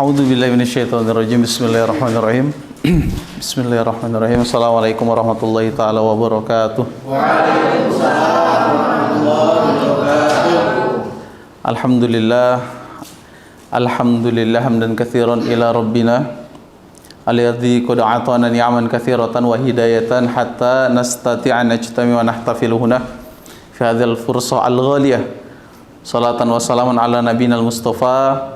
A'udzubillahi minasyaitonirrajim. Bismillahirrahmanirrahim. Bismillahirrahmanirrahim. Assalamualaikum warahmatullahi taala wabarakatuh. Waalaikumsalam warahmatullahi wabarakatuh. Alhamdulillah hamdan katsiran ila rabbina alladzi qad a'tana ni'aman katsiratan wa hidayatan hatta nastati'a najtami wa nahtafil huna fi hadzal fursah al-ghaliyah. Salatan wa salaman ala nabiyil mustafa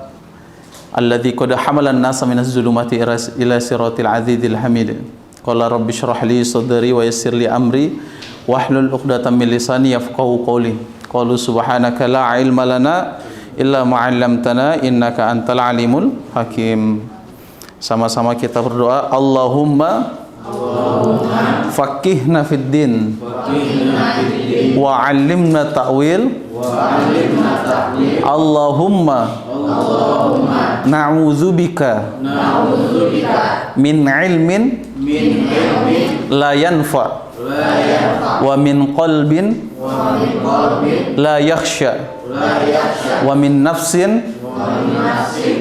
alladzi qad hamala an-nasa minaz zulumati ila siratil azizil hamid. Qala rabbi shrah li sadri wa yassir li amri wahlul 'uqdatam min lisani yafqahu qawli. Qalu subhanaka la ilma lana illa ma 'allamtana innaka antal alimul hakim. Sama-sama kita berdoa, Allahumma faqihna fid din wa 'allimna ta'wil. Allahumma na'udzubika min ilmin la yanfa wa min qalbin la yakhsha wa min nafsin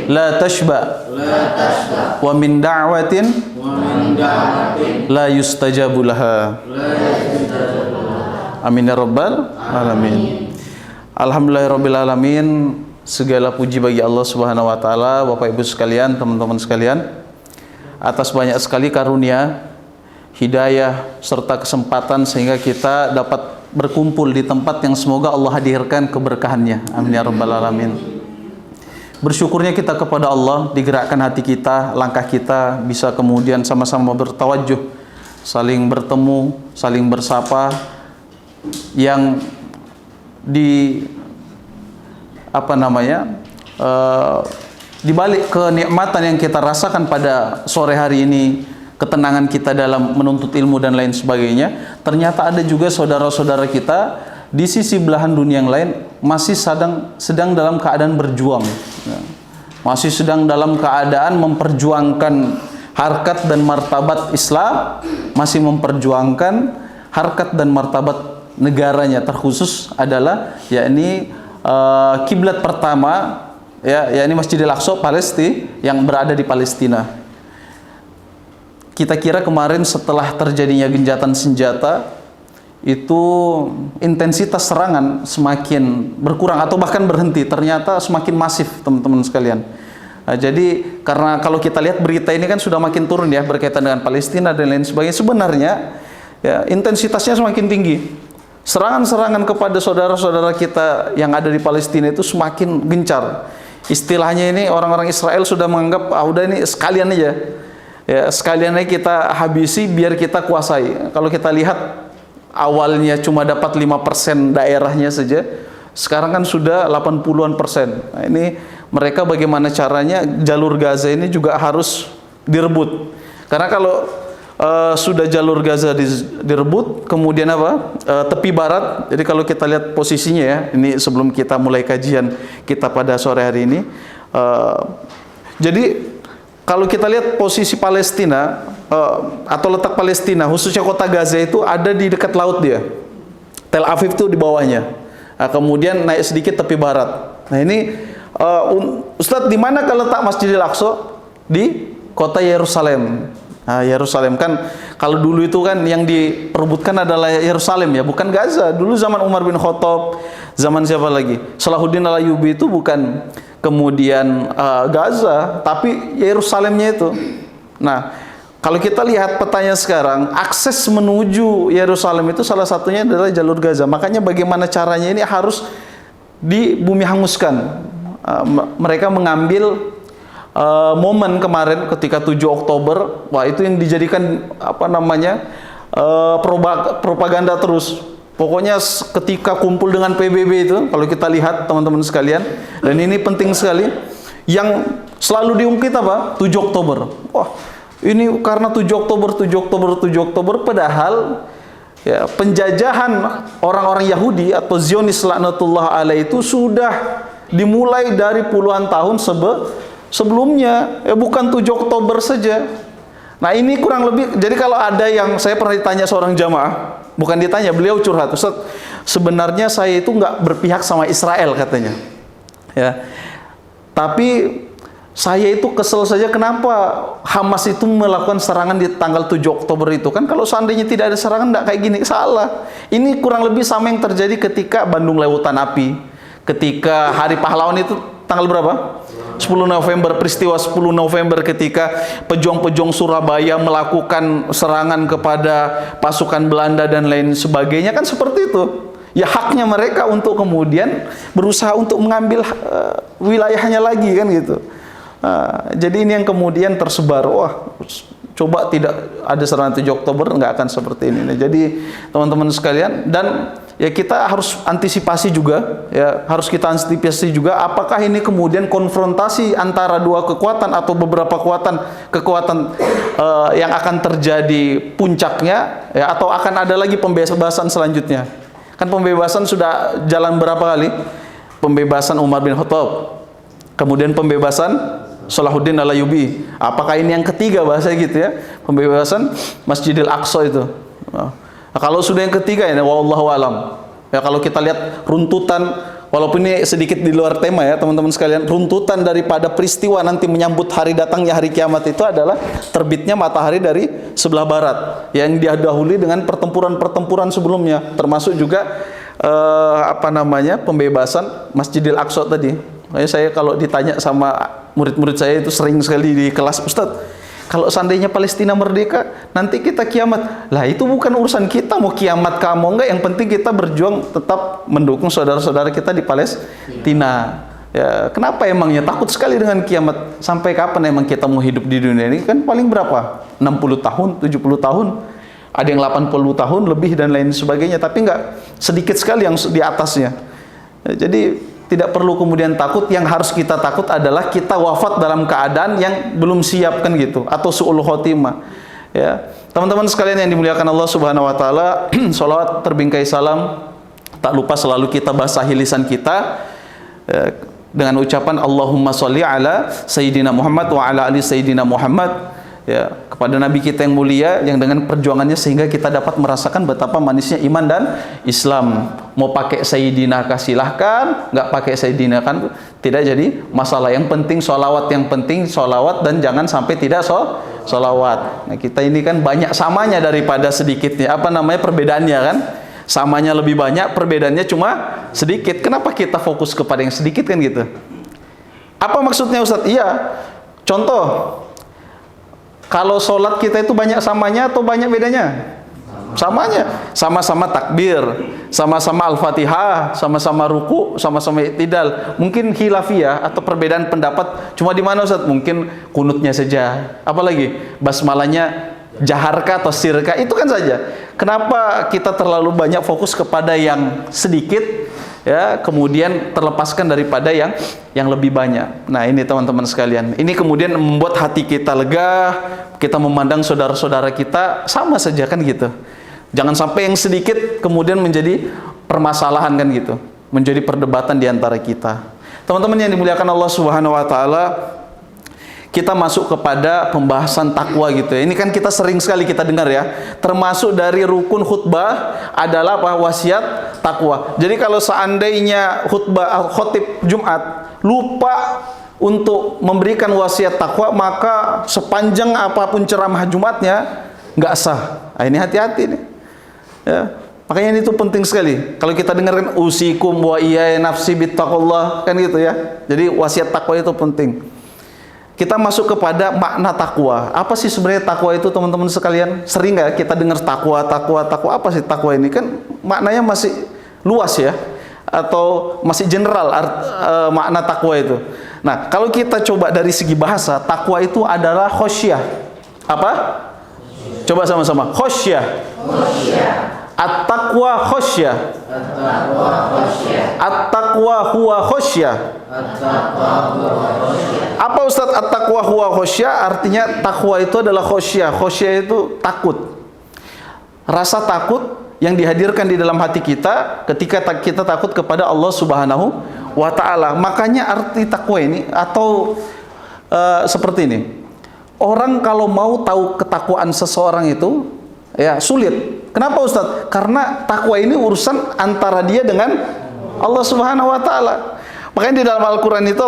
la tashba wa min da'watin la yustajabu laha. Amin ya rabbal alamin. Alhamdulillahirabbil alamin. Segala puji bagi Allah Subhanahu wa taala, Bapak Ibu sekalian, teman-teman sekalian, atas banyak sekali karunia, hidayah serta kesempatan sehingga kita dapat berkumpul di tempat yang semoga Allah hadirkan keberkahannya. Amin ya rabbal alamin. Bersyukurnya kita kepada Allah, digerakkan hati kita, langkah kita bisa kemudian sama-sama bertawajuh, saling bertemu, saling bersapa, yang di balik kenikmatan yang kita rasakan pada sore hari ini, ketenangan kita dalam menuntut ilmu dan lain sebagainya, ternyata ada juga saudara-saudara kita di sisi belahan dunia yang lain masih sedang dalam keadaan berjuang, masih sedang dalam keadaan memperjuangkan harkat dan martabat Islam, masih memperjuangkan harkat dan martabat negaranya, terkhusus adalah yakni kiblat pertama, yakni Masjidil Aqsa Palestina, yang berada di Palestina. Kita kira kemarin setelah terjadinya gencatan senjata itu intensitas serangan semakin berkurang atau bahkan berhenti, ternyata semakin masif, teman-teman sekalian. Nah, jadi karena kalau kita lihat berita ini kan sudah makin turun ya berkaitan dengan Palestina dan lain sebagainya, sebenarnya ya intensitasnya semakin tinggi. Serangan-serangan kepada saudara-saudara kita yang ada di Palestina itu semakin gencar. Istilahnya ini orang-orang Israel sudah menganggap, udah ini sekalian aja. Ya, sekalian aja kita habisi biar kita kuasai. Kalau kita lihat awalnya cuma dapat 5% daerahnya saja, sekarang kan sudah 80-an%. Nah, ini mereka bagaimana caranya jalur Gaza ini juga harus direbut. Karena kalau sudah jalur Gaza direbut, kemudian tepi barat. Jadi kalau kita lihat posisinya ya, ini sebelum kita mulai kajian kita pada sore hari ini, jadi kalau kita lihat posisi Palestina atau letak Palestina, khususnya kota Gaza itu ada di dekat laut dia. Tel Aviv itu di bawahnya. Nah, kemudian naik sedikit tepi barat. Nah ini Ustadz, di mana letak Masjidil Aqsa? Di kota Yerusalem. Nah, Yerusalem kan kalau dulu itu kan yang diperebutkan adalah Yerusalem ya, bukan Gaza. Dulu zaman Umar bin Khattab, zaman siapa lagi? Salahuddin Al-Ayyubi itu bukan kemudian Gaza, tapi Yerusalemnya itu. Nah, kalau kita lihat petanya sekarang, akses menuju Yerusalem itu salah satunya adalah jalur Gaza. Makanya bagaimana caranya ini harus di bumi hanguskan. Mereka mengambil momen kemarin ketika 7 Oktober, wah itu yang dijadikan propaganda terus. Pokoknya ketika kumpul dengan PBB itu, kalau kita lihat teman-teman sekalian, dan ini penting sekali, yang selalu diungkit 7 Oktober. Wah, ini karena 7 Oktober, padahal ya, penjajahan orang-orang Yahudi atau Zionis laknatullah alaih itu sudah dimulai dari puluhan tahun sebelumnya, ya bukan 7 Oktober saja. Nah ini kurang lebih, jadi kalau ada yang, saya pernah ditanya seorang jamaah, bukan ditanya, beliau curhat, Ustaz, sebenarnya saya itu nggak berpihak sama Israel katanya. Ya, tapi Saya itu kesel saja kenapa Hamas itu melakukan serangan di tanggal 7 Oktober itu. Kan kalau seandainya tidak ada serangan tidak kayak gini. Salah. Ini kurang lebih sama yang terjadi ketika Bandung Lautan Api. Ketika Hari Pahlawan itu tanggal berapa? 10 November, peristiwa 10 November ketika pejuang-pejuang Surabaya melakukan serangan kepada pasukan Belanda dan lain sebagainya, kan seperti itu. Ya haknya mereka untuk kemudian berusaha untuk mengambil wilayahnya lagi kan gitu. Jadi ini yang kemudian tersebar, wah coba tidak ada serangan 7 Oktober nggak akan seperti ini. Nah, jadi teman-teman sekalian, dan ya kita harus antisipasi juga, ya harus kita antisipasi juga apakah ini kemudian konfrontasi antara dua kekuatan atau beberapa kekuatan yang akan terjadi puncaknya, ya, atau akan ada lagi pembebasan selanjutnya. Kan pembebasan sudah jalan berapa kali? Pembebasan Umar bin Khattab, kemudian pembebasan Salahuddin Al-Ayyubi. Apakah ini yang ketiga bahasa gitu ya? Pembebasan Masjidil Aqsa itu. Nah, kalau sudah yang ketiga ya, wallahu alam. Ya kalau kita lihat runtutan, walaupun ini sedikit di luar tema ya teman-teman sekalian, runtutan daripada peristiwa nanti menyambut hari datangnya hari kiamat itu adalah terbitnya matahari dari sebelah barat yang didahului dengan pertempuran-pertempuran sebelumnya, termasuk juga pembebasan Masjidil Aqsa tadi. Makanya saya kalau ditanya sama murid-murid saya itu sering sekali di kelas, Ustadz, kalau seandainya Palestina merdeka, nanti kita kiamat. Lah itu bukan urusan kita mau kiamat kamu enggak, yang penting kita berjuang tetap mendukung saudara-saudara kita di Palestina. Ya, kenapa emangnya takut sekali dengan kiamat? Sampai kapan emang kita mau hidup di dunia ini? Kan paling berapa? 60 tahun, 70 tahun. Ada yang 80 tahun lebih dan lain sebagainya, tapi enggak sedikit sekali yang di atasnya. Ya, jadi tidak perlu kemudian takut. Yang harus kita takut adalah kita wafat dalam keadaan yang belum siap kan gitu, atau su'ul khotimah. Ya, teman-teman sekalian yang dimuliakan Allah Subhanahu wa taala, salawat terbingkai salam tak lupa selalu kita basahi lisan kita dengan ucapan Allahumma sholli ala Sayyidina Muhammad wa ala ali Sayyidina Muhammad, ya, kepada Nabi kita yang mulia yang dengan perjuangannya sehingga kita dapat merasakan betapa manisnya iman dan Islam. Mau pakai Sayyidina silahkan, nggak pakai Sayyidina kan tidak jadi masalah. Yang penting sholawat, yang penting sholawat, dan jangan sampai tidak sholawat. Nah, kita ini kan banyak samanya daripada sedikitnya. Perbedaannya kan? Samanya lebih banyak, perbedaannya cuma sedikit. Kenapa kita fokus kepada yang sedikit kan gitu? Apa maksudnya Ustadz? Iya, contoh, kalau sholat kita itu banyak samanya atau banyak bedanya? Samanya. Sama-sama takbir, sama-sama Al-Fatihah, sama-sama ruku, sama-sama i'tidal. Mungkin khilafiyah atau perbedaan pendapat cuma di mana Ustaz? Mungkin kunutnya saja. Apalagi basmalahnya jaharka atau sirka, itu kan saja. Kenapa kita terlalu banyak fokus kepada yang sedikit, ya, kemudian terlepaskan daripada yang lebih banyak. Nah, ini teman-teman sekalian, ini kemudian membuat hati kita lega, kita memandang saudara-saudara kita sama saja kan gitu. Jangan sampai yang sedikit kemudian menjadi permasalahan kan gitu, menjadi perdebatan di antara kita. Teman-teman yang dimuliakan Allah Subhanahu wa taala, kita masuk kepada pembahasan takwa gitu ya. Ini kan kita sering sekali kita dengar ya. Termasuk dari rukun khutbah adalah apa? Wasiat takwa. Jadi kalau seandainya khotib Jumat lupa untuk memberikan wasiat takwa, maka sepanjang apapun ceramah Jumatnya nggak sah. Nah, ini hati-hati nih. Ya. Makanya itu penting sekali. Kalau kita dengarkan usikum wa iyaya nafsi bittaqullah kan gitu ya. Jadi wasiat takwa itu penting. Kita masuk kepada makna takwa. Apa sih sebenarnya takwa itu teman-teman sekalian? Sering nggak kita dengar takwa? Apa sih takwa ini? Kan maknanya masih luas ya, atau masih general makna takwa itu. Nah, kalau kita coba dari segi bahasa, takwa itu adalah khosyah. Apa? Coba sama-sama. Khosyah. At-taqwa khosyah. At-taqwa huwa khosyah. Apa Ustaz at-taqwa huwa khosyah? Artinya takwa itu adalah khosyah. Khosyah itu takut. Rasa takut yang dihadirkan di dalam hati kita ketika kita takut kepada Allah Subhanahu wa taala. Makanya arti takwa ini atau seperti ini. Orang kalau mau tahu ketakwaan seseorang itu ya sulit. Kenapa Ustaz? Karena takwa ini urusan antara dia dengan Allah Subhanahu wa taala. Makanya di dalam Al-Qur'an itu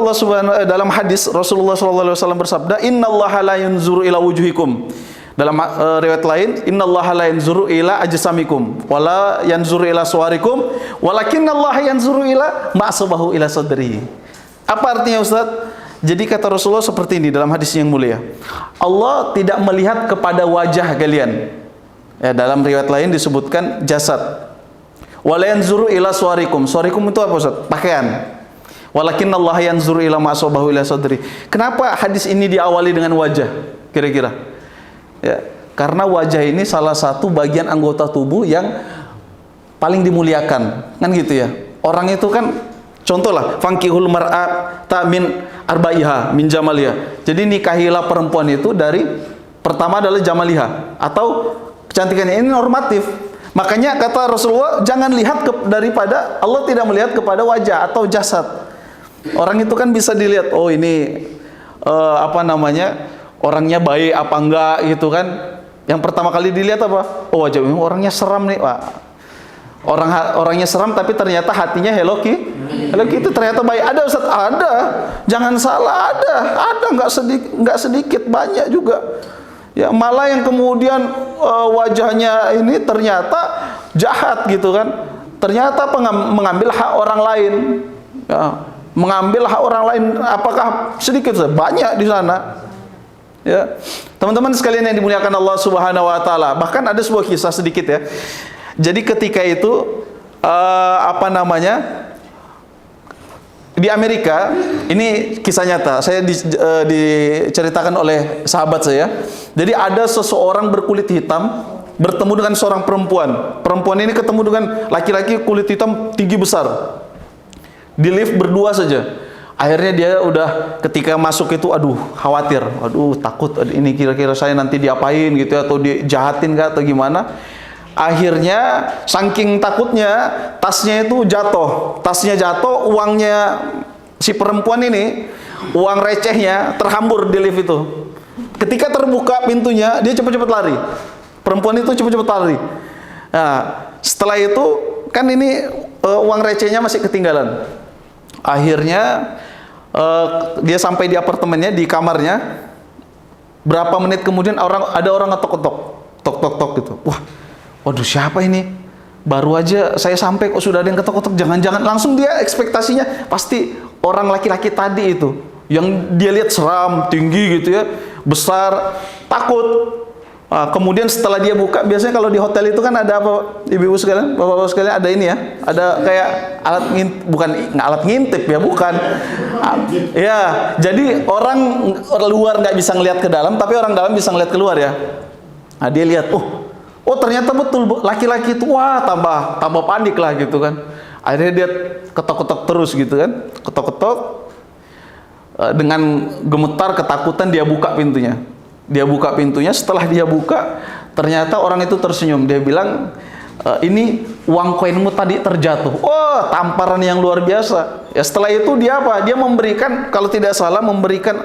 dalam hadis Rasulullah SAW bersabda, "Innallaha la yanzuru ila wujuhikum." Dalam riwayat lain, "Innallaha la yanzuru ila ajsamikum wala yanzuru ila suwarikum, walakinnallaha yanzuru ila ma'asabahu ila sadrihi." Apa artinya Ustaz? Jadi kata Rasulullah seperti ini dalam hadis yang mulia. Allah tidak melihat kepada wajah kalian. Ya, dalam riwayat lain disebutkan jasad. Wala yanzuru ila suwarikum. Suwarikum itu apa Ustaz? Pakaian. Walakinnallaha yanzuru ila ma'asabahu ila sadri. Kenapa hadis ini diawali dengan wajah? Kira-kira? Ya, karena wajah ini salah satu bagian anggota tubuh yang paling dimuliakan, kan gitu ya. Orang itu kan, contohlah, fankihul mar'ata min arbaiha min jamaliha. Jadi nikahilah perempuan itu dari pertama adalah jamaliha atau kecantikannya, ini normatif. Makanya kata Rasulullah, jangan lihat daripada, Allah tidak melihat kepada wajah atau jasad. Orang itu kan bisa dilihat, oh ini orangnya baik apa enggak gitu kan. Yang pertama kali dilihat apa? Oh wajah ini orangnya seram nih. Wah, orangnya seram tapi ternyata hatinya hello ki itu ternyata baik. Ada Ustaz? Ada. Jangan salah, ada enggak sedikit, banyak juga. Ya, malah yang kemudian wajahnya ini ternyata jahat gitu kan. Ternyata mengambil hak orang lain. Ya, mengambil hak orang lain, apakah sedikit? Banyak di sana. Ya, teman-teman sekalian yang dimuliakan Allah Subhanahu wa taala. Bahkan ada sebuah kisah sedikit ya. Jadi ketika itu di Amerika, ini kisah nyata. Saya diceritakan oleh sahabat saya. Jadi ada seseorang berkulit hitam bertemu dengan seorang perempuan. Perempuan ini ketemu dengan laki-laki kulit hitam tinggi besar. Di lift berdua saja. Akhirnya dia udah ketika masuk itu, aduh khawatir, aduh takut, ini kira-kira saya nanti diapain gitu ya, atau dijahatin gak atau gimana. Akhirnya saking takutnya tasnya jatuh, uangnya si perempuan ini, uang recehnya terhambur di lift itu. Ketika terbuka pintunya, dia cepat-cepat lari. Perempuan itu cepat-cepat lari. Nah, setelah itu kan ini uang recehnya masih ketinggalan. Akhirnya dia sampai di apartemennya, di kamarnya. Berapa menit kemudian ada orang ngetok-ketok, tok-tok-tok gitu. Wah, waduh siapa ini? Baru aja saya sampai kok sudah ada yang ketok-ketok. Jangan-jangan, langsung dia ekspektasinya pasti orang laki-laki tadi itu yang dia lihat seram, tinggi gitu ya, besar, takut. Kemudian setelah dia buka, biasanya kalau di hotel itu kan ada apa, ibu-ibu sekalian, bapak-bapak sekalian, ada ini ya, ada kayak alat bukan alat ngintip ya, bukan. Ya, jadi orang luar nggak bisa ngelihat ke dalam, tapi orang dalam bisa ngelihat keluar ya. Nah, dia lihat, oh ternyata betul laki-laki itu, wah tambah panik lah gitu kan. Akhirnya dia ketok-ketok terus gitu kan, ketok-ketok, dengan gemetar ketakutan dia buka pintunya. Setelah dia buka, ternyata orang itu tersenyum. Dia bilang, ini uang koinmu tadi terjatuh. Oh, tamparan yang luar biasa. Ya, setelah itu dia apa? Dia memberikan, kalau tidak salah, memberikan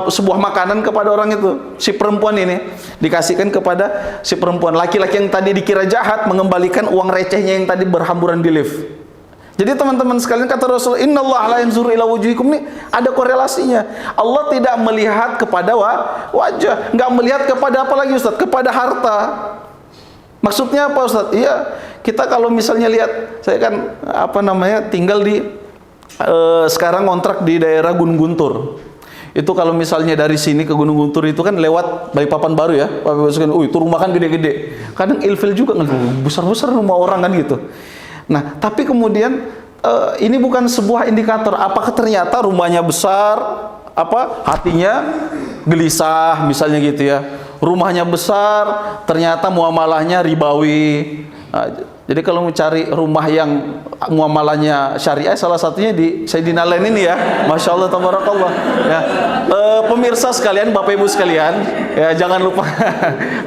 sebuah makanan kepada orang itu. Si perempuan ini dikasihkan kepada si perempuan. Laki-laki yang tadi dikira jahat mengembalikan uang recehnya yang tadi berhamburan di lift. Jadi teman-teman sekalian, kata Rasul, "Innallaha la yanzuru ila wujuhikum", ini ada korelasinya. Allah tidak melihat kepada wajah, nggak melihat kepada apa lagi Ustaz? Kepada harta. Maksudnya apa Ustaz? Iya, kita kalau misalnya lihat, saya kan tinggal di sekarang kontrak di daerah Gunung Guntur. Itu kalau misalnya dari sini ke Gunung Guntur itu kan lewat Balikpapan baru ya. Itu rumah kan gede-gede. Kadang ilfil juga, besar-besar rumah orang kan gitu. Nah, tapi kemudian ini bukan sebuah indikator apakah ternyata rumahnya besar, hatinya gelisah misalnya gitu ya. Rumahnya besar, ternyata muamalahnya ribawi. Nah, jadi kalau mau cari rumah yang muamalahnya syariah, salah satunya di Sayyidina Len ini ya. Masya Allah, tabarakallah. Ya. Pemirsa sekalian, Bapak Ibu sekalian, ya jangan lupa.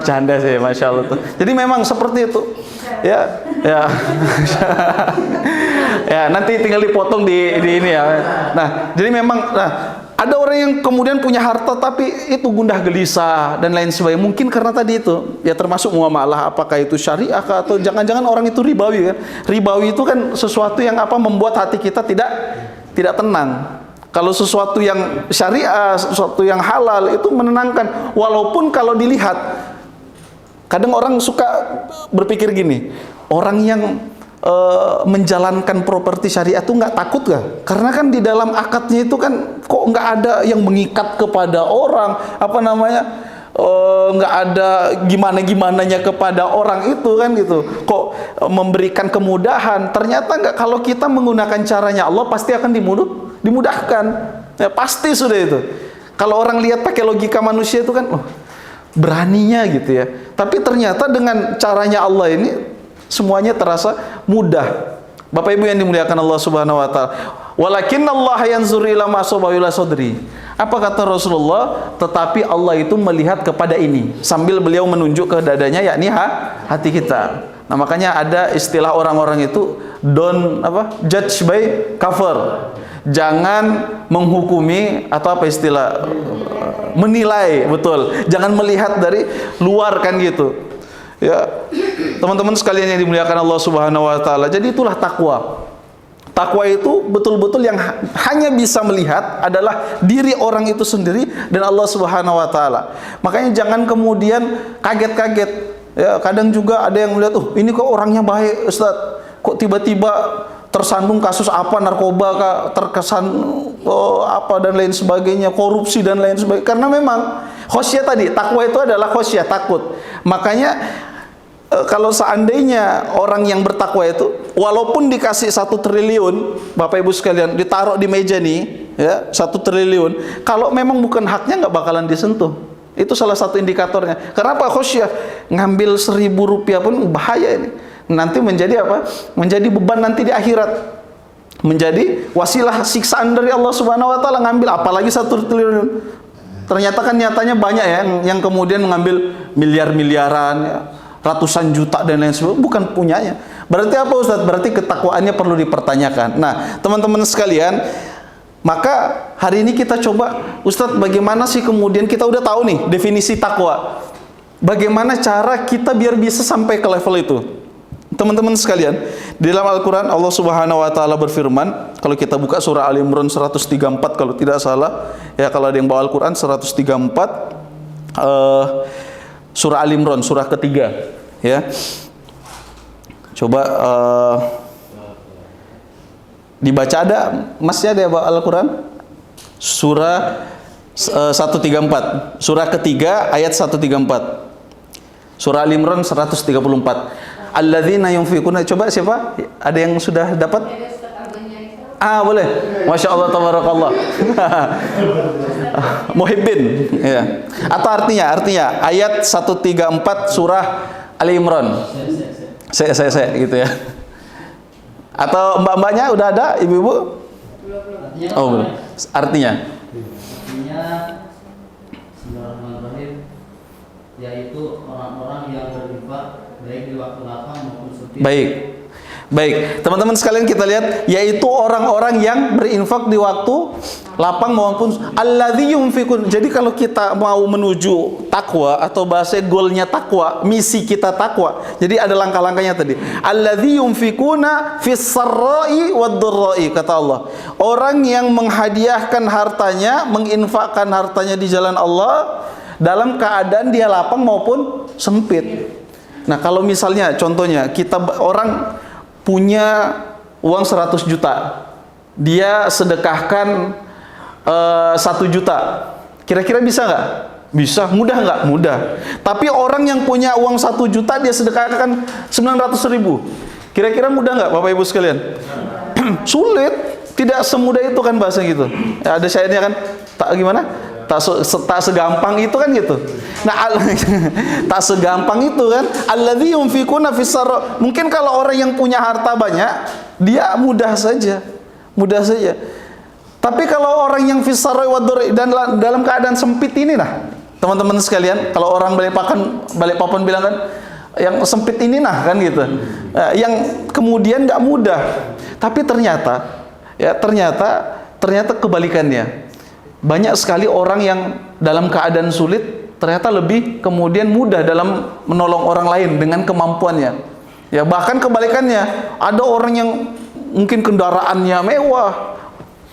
Canda sih, Masya Allah tuh. Jadi memang seperti itu. Ya. Ya, nanti tinggal dipotong di ini ya. Nah, jadi memang Ada orang yang kemudian punya harta tapi itu gundah gelisah dan lain sebagainya. Mungkin karena tadi itu, ya termasuk muamalah, apakah itu syariah atau jangan-jangan orang itu ribawi kan. Ribawi itu kan sesuatu yang membuat hati kita tidak tenang. Kalau sesuatu yang syariah, sesuatu yang halal itu menenangkan. Walaupun kalau dilihat, kadang orang suka berpikir gini, orang yang menjalankan properti syariah itu nggak takut gak? Karena kan di dalam akadnya itu kan kok nggak ada yang mengikat kepada orang, nggak ada gimana-gimananya kepada orang itu kan gitu. Kok memberikan kemudahan? Ternyata nggak, kalau kita menggunakan caranya Allah pasti akan dimudahkan. Ya, pasti sudah itu. Kalau orang lihat pakai logika manusia itu kan, beraninya gitu ya. Tapi ternyata dengan caranya Allah ini semuanya terasa mudah. Bapak Ibu yang dimuliakan Allah Subhanahu wa taala. Walakinnallaha yanzuru ila ma ila sadri. Apa kata Rasulullah? Tetapi Allah itu melihat kepada ini, sambil beliau menunjuk ke dadanya, yakni hati kita. Nah, makanya ada istilah orang-orang itu judge by cover. Jangan menghukumi atau istilah menilai, betul. Jangan melihat dari luar kan gitu. Ya, teman-teman sekalian yang dimuliakan Allah Subhanahu wa taala. Jadi itulah takwa. Takwa itu betul-betul yang hanya bisa melihat adalah diri orang itu sendiri dan Allah Subhanahu wa taala. Makanya jangan kemudian kaget-kaget. Ya, kadang juga ada yang melihat, ini kok orangnya baik, Ustaz. Kok tiba-tiba tersandung kasus apa, narkoba kah, terkesan apa dan lain sebagainya, korupsi dan lain sebagainya. Karena memang khosyah tadi, takwa itu adalah khosyah, takut. Makanya kalau seandainya orang yang bertakwa itu walaupun dikasih 1 triliun, Bapak Ibu sekalian, ditaruh di meja nih ya, 1 triliun, kalau memang bukan haknya nggak bakalan disentuh. Itu salah satu indikatornya. Kenapa? Khosyah. Ngambil 1.000 rupiah pun bahaya ini. Nanti menjadi apa? Menjadi beban nanti di akhirat. Menjadi wasilah siksaan dari Allah Subhanahu wa taala, ngambil apalagi 1 triliun. Ternyata kan nyatanya banyak ya yang kemudian mengambil miliar-miliaran ya, ratusan juta dan lain sebagainya, bukan punyanya. Berarti apa Ustaz? Berarti ketakwaannya perlu dipertanyakan. Nah, teman-teman sekalian, maka hari ini kita coba, Ustaz, bagaimana sih kemudian kita udah tahu nih definisi takwa. Bagaimana cara kita biar bisa sampai ke level itu? Teman-teman sekalian, di dalam Al-Quran Allah Subhanahu wa taala berfirman, kalau kita buka surah Al Imran 134 kalau tidak salah, ya kalau ada yang bawa Al-Quran 134, surah Al Imran, surah ketiga, ya. Coba dibaca, ada masih ada ya bawa Al-Quran? Surah 134, surah ketiga ayat 134. Surah Al Imran 134. Alladzina yunfiquna, coba siapa? Ada yang sudah dapat? Boleh. Masya Allah, tabarakallah. Muhibbin, ya. Atau artinya ayat 134 surah Ali Imran. Saya gitu ya. Atau mbak-mbaknya udah ada, ibu-ibu? Oh, belum. Artinya? Bismillahirrahmanirrahim, yaitu orang-orang yang berinfak baik di waktu lapang maupun sempit. Baik, teman-teman sekalian, kita lihat, yaitu orang-orang yang berinfak di waktu lapang maupun alladzi yunfikun. Jadi kalau kita mau menuju takwa atau bahasa goalnya takwa, misi kita takwa, jadi ada langkah-langkahnya tadi. Alladzi yunfikuna fis sarra'i wad dharra'i, kata Allah. Orang yang menghadiahkan hartanya, menginfakkan hartanya di jalan Allah dalam keadaan dia lapang maupun sempit. Nah, kalau misalnya contohnya kita orang punya uang 100 juta, dia sedekahkan 1 juta, kira-kira bisa nggak? Bisa. Mudah nggak? Mudah. Tapi orang yang punya uang 1 juta dia sedekahkan 900.000, kira-kira mudah nggak Bapak Ibu sekalian? Sulit. Tidak semudah itu kan bahasa gitu ya, ada syairnya kan, tak gimana? Tak segampang itu kan gitu. Nah, tak segampang itu kan. Alladzi yunfikuna fis sarra. Mungkin kalau orang yang punya harta banyak, dia mudah saja. Tapi kalau orang yang fis sarra wad dharra, dan dalam keadaan sempit ini, nah, teman-teman sekalian, kalau orang Balikpapan bilang kan, yang sempit ini nah kan gitu. Yang kemudian nggak mudah. Tapi ternyata kebalikannya. banyak sekali orang yang dalam keadaan sulit ternyata lebih kemudian mudah dalam menolong orang lain dengan kemampuannya. Ya, bahkan kebalikannya, ada orang yang mungkin kendaraannya mewah,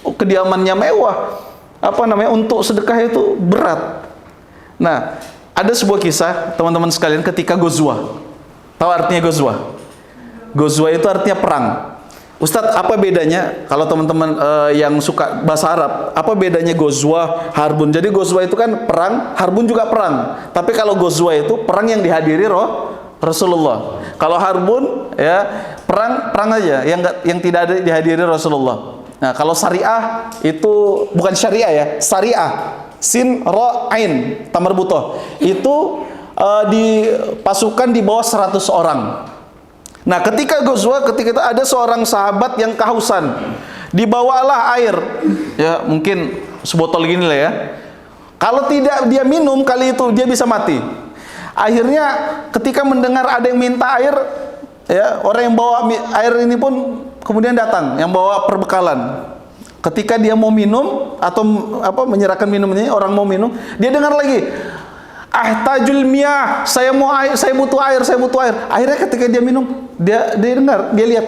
kediamannya mewah, untuk sedekah itu berat. Nah, ada sebuah kisah teman-teman sekalian ketika Ghazwah. Tahu artinya Ghazwah? Ghazwah itu artinya perang. Ustadz, apa bedanya kalau teman-teman yang suka bahasa Arab, apa bedanya Ghazwah, Harbun? Jadi Ghazwah itu kan perang, Harbun juga perang. Tapi kalau Ghazwah itu perang yang dihadiri Rasulullah. Kalau Harbun ya perang aja yang tidak ada dihadiri Rasulullah. Nah, kalau syariah itu bukan syariah ya, syariah. Sin Ra Ain tamarbutoh. Itu di pasukan di bawah 100 orang. Nah, ketika Ghazwah, ketika itu ada seorang sahabat yang kehausan, dibawalah air, ya mungkin sebotol gini lah ya. Kalau tidak dia minum kali itu dia bisa mati. Akhirnya ketika mendengar ada yang minta air, ya orang yang bawa air ini pun kemudian datang, yang bawa perbekalan. Ketika dia mau minum atau menyerahkan minumnya, orang mau minum, dia dengar lagi, ahtajul miyah, saya mau air, saya butuh air, saya butuh air. Akhirnya ketika dia minum, dia dengar, dia lihat,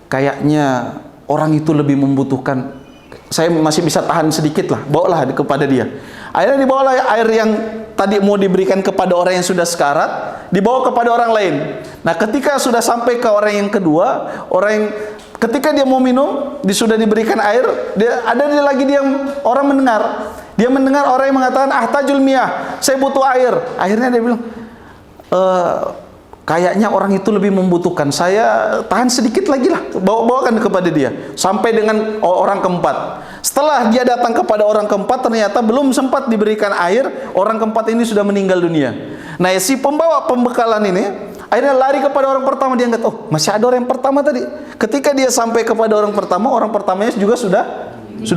kayaknya orang itu lebih membutuhkan. Saya masih bisa tahan sedikit lah, bawalah kepada dia. Akhirnya dibawalah air yang tadi mau diberikan kepada orang yang sudah sekarat, dibawa kepada orang lain. Nah, ketika sudah sampai ke orang yang kedua, ketika dia mau minum, sudah diberikan air, orang mendengar. Dia mendengar orang yang mengatakan ahtajul miyah, saya butuh air. Akhirnya dia bilang, kayaknya orang itu lebih membutuhkan. Saya tahan sedikit lagi lah, bawakan kepada dia. Sampai dengan orang keempat. Setelah dia datang kepada orang keempat, ternyata belum sempat diberikan air, orang keempat ini sudah meninggal dunia. Nah, si pembawa pembekalan ini akhirnya lari kepada orang pertama. Dia ingat, oh masih ada orang yang pertama tadi. Ketika dia sampai kepada orang pertamanya juga sudah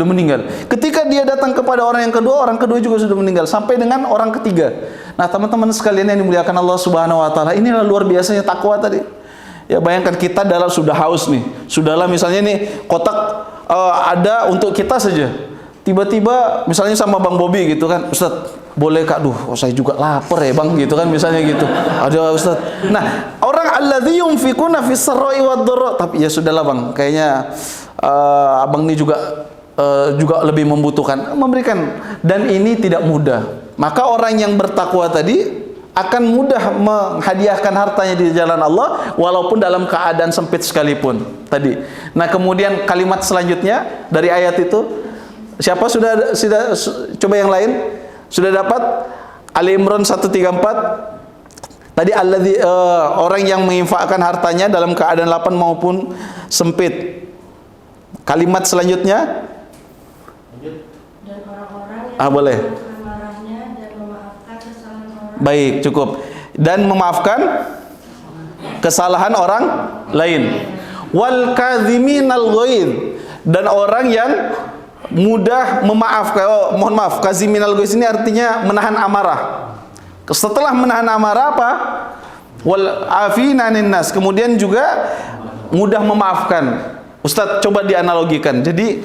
meninggal. Ketika dia datang kepada orang kedua juga sudah meninggal. Sampai dengan orang ketiga. Nah, teman-teman sekalian yang dimuliakan Allah Subhanahu Wa Taala, inilah luar biasanya takwa tadi. Ya, bayangkan kita sudah haus nih. Sudahlah misalnya nih kotak ada untuk kita saja. Tiba-tiba misalnya sama Bang Bobi gitu kan, Ustadz, boleh Kak, saya juga lapar ya Bang, gitu kan misalnya gitu. Ada Ustadz. Nah, orang alladzi yunfikuna fis sarra'i wad dharra, tapi ya sudahlah Bang, kayaknya Abang ini juga lebih membutuhkan, memberikan, dan ini tidak mudah. Maka orang yang bertakwa tadi akan mudah menghadiahkan hartanya di jalan Allah walaupun dalam keadaan sempit sekalipun tadi. Nah, kemudian kalimat selanjutnya dari ayat itu, siapa sudah coba yang lain? Sudah dapat? Ali Imran 134. Tadi orang yang menginfakkan hartanya dalam keadaan lapang maupun sempit. Kalimat selanjutnya? Dan orang-orang yang boleh. Marahnya dan memaafkan kesalahan orang. Baik, cukup. Dan memaafkan kesalahan orang lain. Wal kadhiminal ghaidh, dan orang yang mudah memaafkan. Mohon maaf, kaziminal ghaidh ini artinya menahan amarah. Setelah menahan amarah apa? Wal afina 'anil nas, kemudian juga mudah memaafkan. Ustadz, coba dianalogikan. Jadi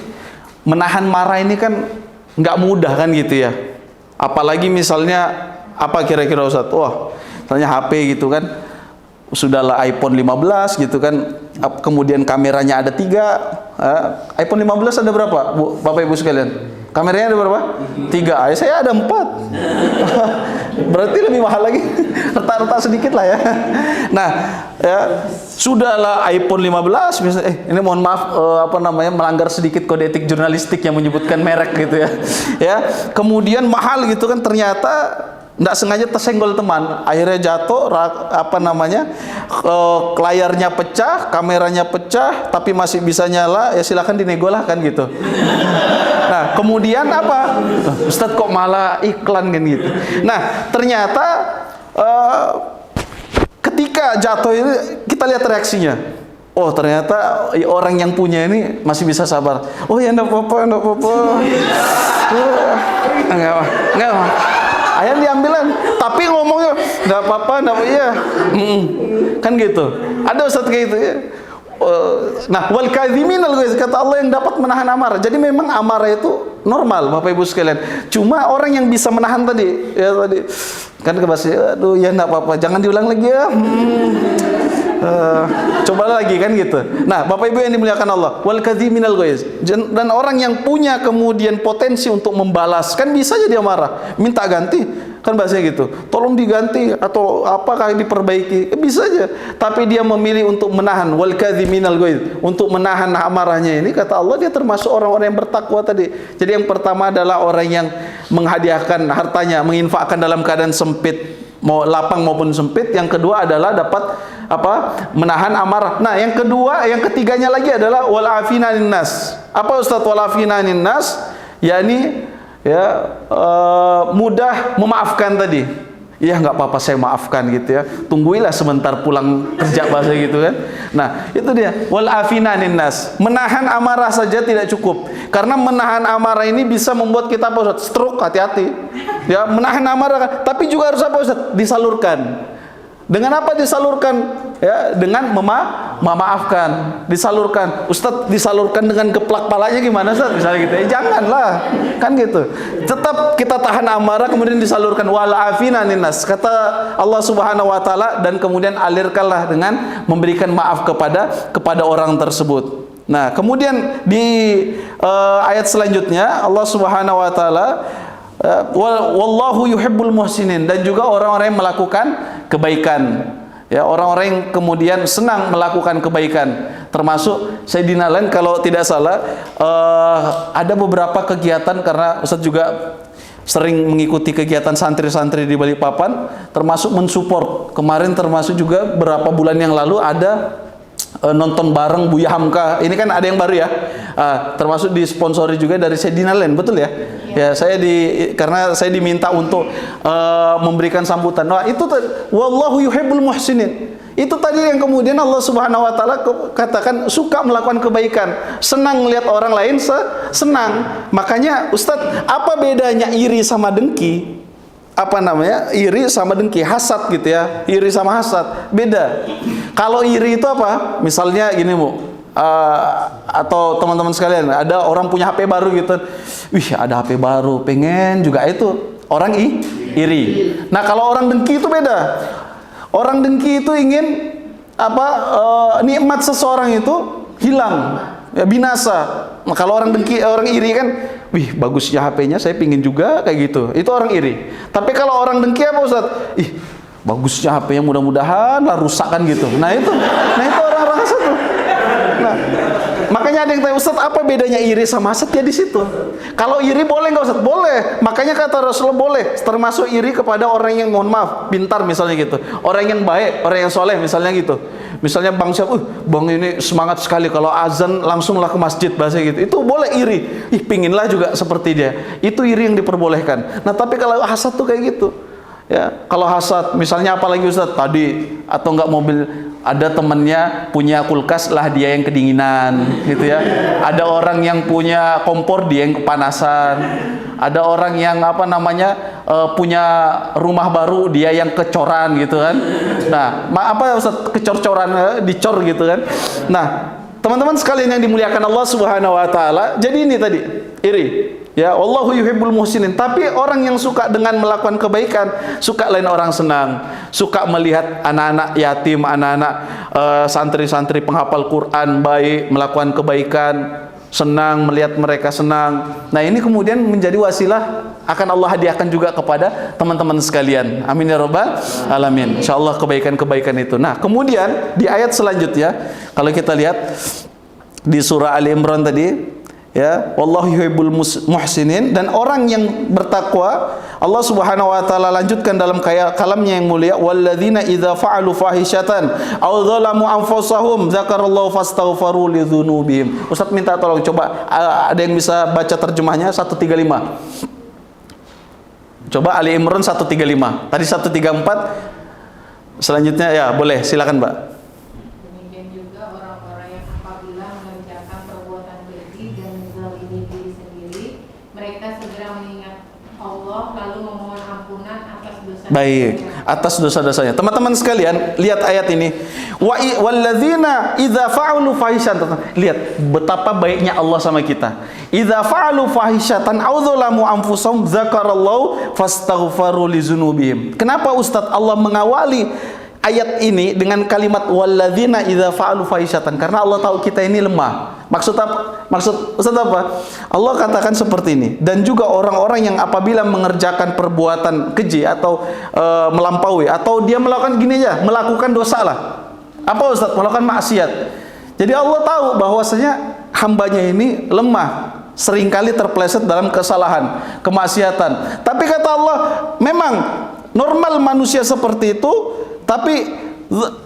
menahan marah ini kan nggak mudah kan gitu ya. Apalagi misalnya apa kira-kira Ustadz? Wah, misalnya HP gitu kan, sudahlah iPhone 15 gitu kan, kemudian kameranya ada 3. iPhone 15 ada berapa Bapak Ibu sekalian? Kameranya ada berapa? 3. Saya ada 4. Berarti lebih mahal lagi. Retak-retak sedikit lah ya. Nah, ya, sudahlah iPhone 15 misalnya, ini mohon maaf melanggar sedikit kode etik jurnalistik yang menyebutkan merek gitu ya. Ya, kemudian mahal gitu kan, ternyata nggak sengaja tersenggol teman, akhirnya jatuh, layarnya pecah, kameranya pecah, tapi masih bisa nyala, ya silakan dinego lah kan gitu. Nah, kemudian apa? Ustadz kok malah iklan kan gitu. Nah, ternyata ketika jatuh ini kita lihat reaksinya. Oh, ternyata orang yang punya ini masih bisa sabar. Oh ya, enggak apa-apa. Enggak apa. Akhirnya diambilan, tapi ngomongnya enggak apa-apa, iya. Kan gitu. Ada Ustaz kayak gitu ya. Nah, wal kadhiminal ghaidh, kata Allah, yang dapat menahan amarah. Jadi memang amarah itu normal Bapak Ibu sekalian. Cuma orang yang bisa menahan tadi, ya tadi kan kebasi, aduh ya enggak apa-apa, jangan diulang lagi ya. Coba lagi kan gitu. Nah, Bapak Ibu yang dimuliakan Allah, wal kadhiminal ghaiz, dan orang yang punya kemudian potensi untuk membalas, kan bisa aja dia marah, minta ganti, kan bahasanya gitu. Tolong diganti atau apakah diperbaiki, bisa aja. Tapi dia memilih untuk menahan, wal kadhiminal ghaiz, untuk menahan amarahnya ini, kata Allah dia termasuk orang-orang yang bertakwa tadi. Jadi yang pertama adalah orang yang menghadiahkan hartanya, menginfakkan dalam keadaan sempit, mau lapang maupun sempit. Yang kedua adalah dapat menahan amarah. Nah, yang kedua, yang ketiganya lagi adalah wal afina linnas. Apa Ustaz wal afina linnas? yakni mudah memaafkan tadi. Ya nggak apa-apa saya maafkan gitu ya. Tungguilah sebentar pulang kerja bahasa gitu kan. Nah, itu dia wal afina linnas. Menahan amarah saja tidak cukup. Karena menahan amarah ini bisa membuat kita apa Ustaz? Stroke, hati-hati. Ya, menahan amarah tapi juga harus apa Ustaz? Disalurkan. Dengan apa disalurkan? Ya, dengan memaafkan. Disalurkan. Ustaz, disalurkan dengan geplak palanya gimana Ustaz? Misalnya gitu. Janganlah. Kan gitu. Tetap kita tahan amarah kemudian disalurkan. Wala afina ninnas. Kata Allah Subhanahu wa taala, dan kemudian alirkanlah dengan memberikan maaf kepada orang tersebut. Nah, kemudian di ayat selanjutnya Allah Subhanahu wa taala wallahu yuhibbul muhsinin, dan juga orang-orang yang melakukan kebaikan. Ya, orang-orang yang kemudian senang melakukan kebaikan. Termasuk Sayyidina Lan kalau tidak salah ada beberapa kegiatan, karena Ustaz juga sering mengikuti kegiatan santri-santri di Balikpapan, termasuk mensupport. Kemarin termasuk juga beberapa bulan yang lalu ada nonton bareng Buya Hamka. Ini kan ada yang baru ya. Termasuk disponsori juga dari Sayyidina Lan, betul ya? Ya, karena saya diminta untuk memberikan sambutan. Nah, itu wallahu yuhibbul muhsinin. Itu tadi yang kemudian Allah Subhanahu wa taala katakan suka melakukan kebaikan, senang melihat orang lain senang. Makanya Ustadz, apa bedanya iri sama dengki? Iri sama dengki, hasad gitu ya. Iri sama hasad beda. Kalau iri itu apa? Misalnya gini Bu, atau teman-teman sekalian, ada orang punya HP baru gitu. Wih, ada HP baru, pengen juga, itu orang iri. Nah, kalau orang dengki itu beda. Orang dengki itu ingin nikmat seseorang itu hilang, ya, binasa. Nah, kalau orang dengki, orang iri kan, wih, bagusnya HP-nya, saya pingin juga kayak gitu. Itu orang iri. Tapi kalau orang dengki apa Ustaz? Ih, bagusnya HP-nya, mudah-mudahan lah rusak kan gitu. Nah itu orang-orang hasad tuh. Nah, makanya ada yang tanya, Ustaz, apa bedanya iri sama hasad? Ya di situ. Kalau iri boleh nggak Ustaz? Boleh. Makanya kata Rasulullah boleh. Termasuk iri kepada orang yang, mohon maaf, pintar misalnya gitu. Orang yang baik, orang yang soleh misalnya gitu. Misalnya Bang siapa? Bang ini semangat sekali kalau azan langsunglah ke masjid bahasa gitu. Itu boleh iri. Ih, pinginlah juga seperti dia. Itu iri yang diperbolehkan. Nah, tapi kalau hasad tuh kayak gitu. Ya, kalau hasad misalnya apalagi Ustaz tadi, atau enggak mobil, ada temennya punya kulkas lah dia yang kedinginan gitu ya. Ada orang yang punya kompor dia yang kepanasan. Ada orang yang punya rumah baru dia yang kecoran gitu kan. Nah, Ustaz, kecor-coran, dicor gitu kan. Nah, teman-teman sekalian yang dimuliakan Allah Subhanahu wa taala, jadi ini tadi iri. Ya, Allahu yuhibbul muhsinin. Tapi orang yang suka dengan melakukan kebaikan, suka lain orang senang, suka melihat anak-anak yatim, anak-anak santri-santri penghafal Quran baik, melakukan kebaikan, senang melihat mereka senang. Nah, ini kemudian menjadi wasilah akan Allah hadiahkan juga kepada teman-teman sekalian. Amin ya rabbal alamin. Insyaallah kebaikan-kebaikan itu. Nah, kemudian di ayat selanjutnya kalau kita lihat di surah Ali Imran tadi, ya, wallahu yuhibbul muhsinin, dan orang yang bertakwa Allah Subhanahu wa taala lanjutkan dalam kalamnya yang mulia, walladzina idza fa'alu fahishatan aw dzalamu anfusahum dzakarallahu fastaghfaru lidzunubihim. Ustaz minta tolong coba ada yang bisa baca terjemahnya 135. Coba Ali Imran 135. Tadi 134. Selanjutnya ya, boleh silakan, Mbak. Baik, atas dosa-dosanya. Teman-teman sekalian, lihat ayat ini. Walladzina idza fa'alu fahishatan. Lihat betapa baiknya Allah sama kita. Idza fa'alu fahishatan aw dzalamu anfusahum dzakarallahu fastaghfaru lidzunubihim. Kenapa Ustaz Allah mengawali ayat ini dengan kalimat walladzina idza fa'alu fahishatan? Karena Allah tahu kita ini lemah. Maksud apa? Maksud Ustaz apa? Allah katakan seperti ini. Dan juga orang-orang yang apabila mengerjakan perbuatan keji atau melampaui, atau dia melakukan gini aja, melakukan dosa lah. Apa Ustaz? Melakukan maksiat. Jadi Allah tahu bahwasanya hambanya ini lemah, seringkali terpeleset dalam kesalahan, kemaksiatan. Tapi kata Allah, memang normal manusia seperti itu, tapi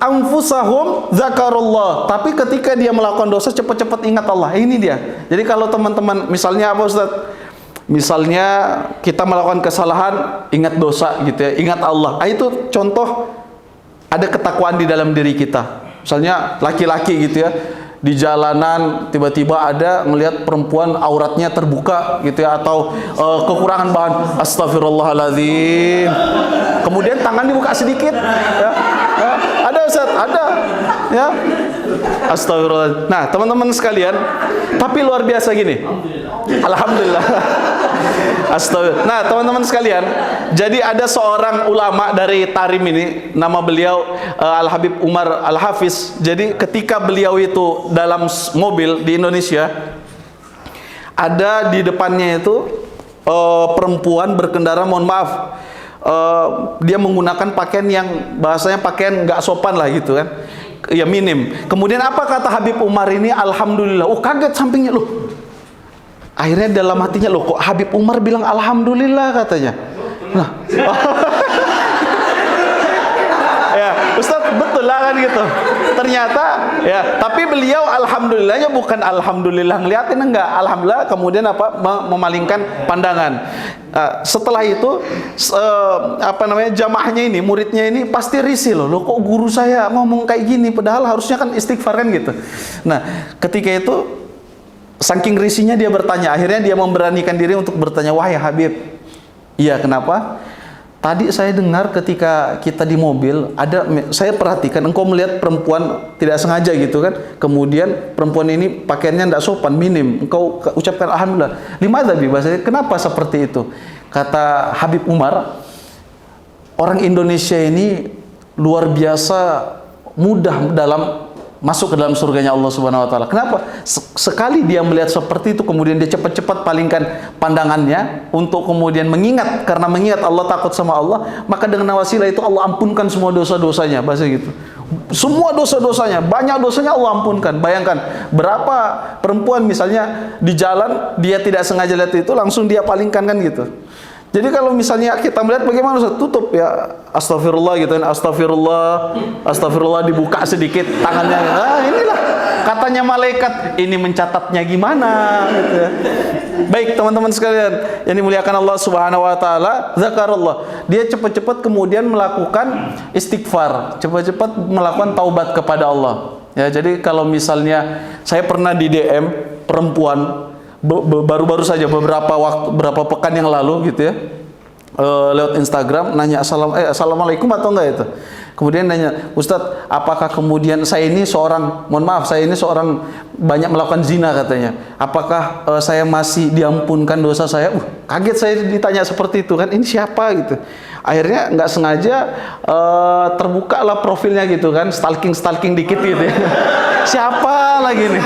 anfusahum zakarullah. Tapi ketika dia melakukan dosa, cepat-cepat ingat Allah. Ini dia. Jadi kalau teman-teman, misalnya apa Ustaz? Misalnya kita melakukan kesalahan, ingat dosa gitu ya, ingat Allah. Itu contoh ada ketakwaan di dalam diri kita. Misalnya laki-laki gitu ya, di jalanan tiba-tiba ada ngelihat perempuan auratnya terbuka gitu ya, atau kekurangan bahan, astagfirullahaladzim, kemudian tangan dibuka sedikit ya. Ada Ustaz, ada ya, astagfirullah. Nah teman-teman sekalian, tapi luar biasa gini, alhamdulillah. Astagfirullah. Nah teman-teman sekalian, jadi ada seorang ulama dari Tarim ini, nama beliau Al-Habib Umar Al-Hafiz. Jadi ketika beliau itu dalam mobil di Indonesia, ada di depannya itu perempuan berkendara, mohon maaf, dia menggunakan pakaian yang bahasanya pakaian nggak sopan lah gitu kan, ya minim. Kemudian apa kata Habib Umar ini? Alhamdulillah. Oh kaget sampingnya, loh. Akhirnya dalam hatinya, loh kok Habib Umar bilang alhamdulillah katanya. Nah, ya Ustaz betul lah kan gitu. Ternyata ya, tapi beliau alhamdulillahnya bukan alhamdulillah ngeliatin, enggak. Alhamdulillah kemudian apa? Memalingkan pandangan. Setelah itu apa namanya, jamaahnya ini, muridnya ini pasti risih, loh kok guru saya ngomong kayak gini, padahal harusnya kan istighfar kan gitu. Nah ketika itu saking risihnya dia bertanya, akhirnya dia memberanikan diri untuk bertanya, wahai Habib, iya kenapa? Tadi saya dengar ketika kita di mobil, saya perhatikan engkau melihat perempuan tidak sengaja gitu kan, kemudian perempuan ini pakaiannya tidak sopan, minim, engkau ucapkan alhamdulillah. Limadha bi, bahasanya kenapa seperti itu? Kata Habib Umar, orang Indonesia ini luar biasa mudah dalam masuk ke dalam surganya Allah Subhanahu wa taala. Kenapa? Sekali dia melihat seperti itu, kemudian dia cepat-cepat palingkan pandangannya untuk kemudian mengingat, karena mengingat Allah, takut sama Allah, maka dengan wasilah itu Allah ampunkan semua dosa-dosanya, bahasa gitu. Semua dosa-dosanya, banyak dosanya Allah ampunkan. Bayangkan berapa perempuan misalnya di jalan dia tidak sengaja lihat itu, langsung dia palingkan kan gitu. Jadi kalau misalnya kita melihat bagaimana, tutup ya, astagfirullah gitu kan, astagfirullah dibuka sedikit tangannya. Nah inilah katanya malaikat, ini mencatatnya gimana gitu ya. Baik teman-teman sekalian yang dimuliakan Allah Subhanahu wa taala, zakarullah. Dia cepat-cepat kemudian melakukan istighfar, cepat-cepat melakukan taubat kepada Allah. Ya, jadi kalau misalnya saya pernah di DM perempuan baru-baru saja beberapa pekan yang lalu gitu ya, lewat Instagram nanya assalamualaikum atau enggak itu. Kemudian nanya, Ustadz, apakah kemudian saya ini seorang, mohon maaf, saya ini seorang banyak melakukan zina katanya. Apakah saya masih diampunkan dosa saya? Kaget saya ditanya seperti itu kan. Ini siapa gitu. Akhirnya nggak sengaja terbuka lah profilnya gitu kan, stalking dikit gitu ya. Siapa lagi nih?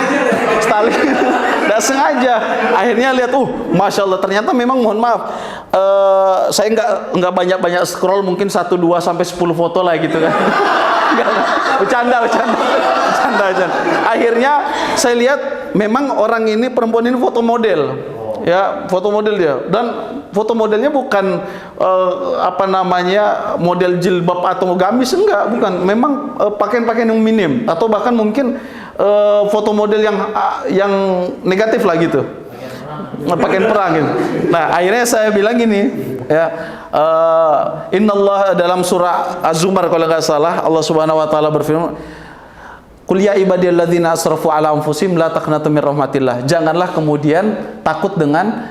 Stalking. Nggak sengaja. Akhirnya lihat, masya Allah, ternyata memang mohon maaf, saya nggak banyak scroll, mungkin 1, 2 sampai 10 foto lah gitu kan. Bercanda. Akhirnya saya lihat memang orang ini, perempuan ini foto model. Ya, foto model dia, dan foto modelnya bukan apa namanya, model jilbab atau gamis, enggak, bukan, memang pakaian-pakaian yang minim, atau bahkan mungkin foto model yang negatif lah gitu, pakaian perang gitu. Nah akhirnya saya bilang gini ya, Innallah, dalam surah Az-Zumar kalau nggak salah, Allah Subhanahu wa taala berfirman, Qul ya ibadiyalladzina asrafu ala anfusihim la taqnatu min rahmatillah. Janganlah kemudian takut dengan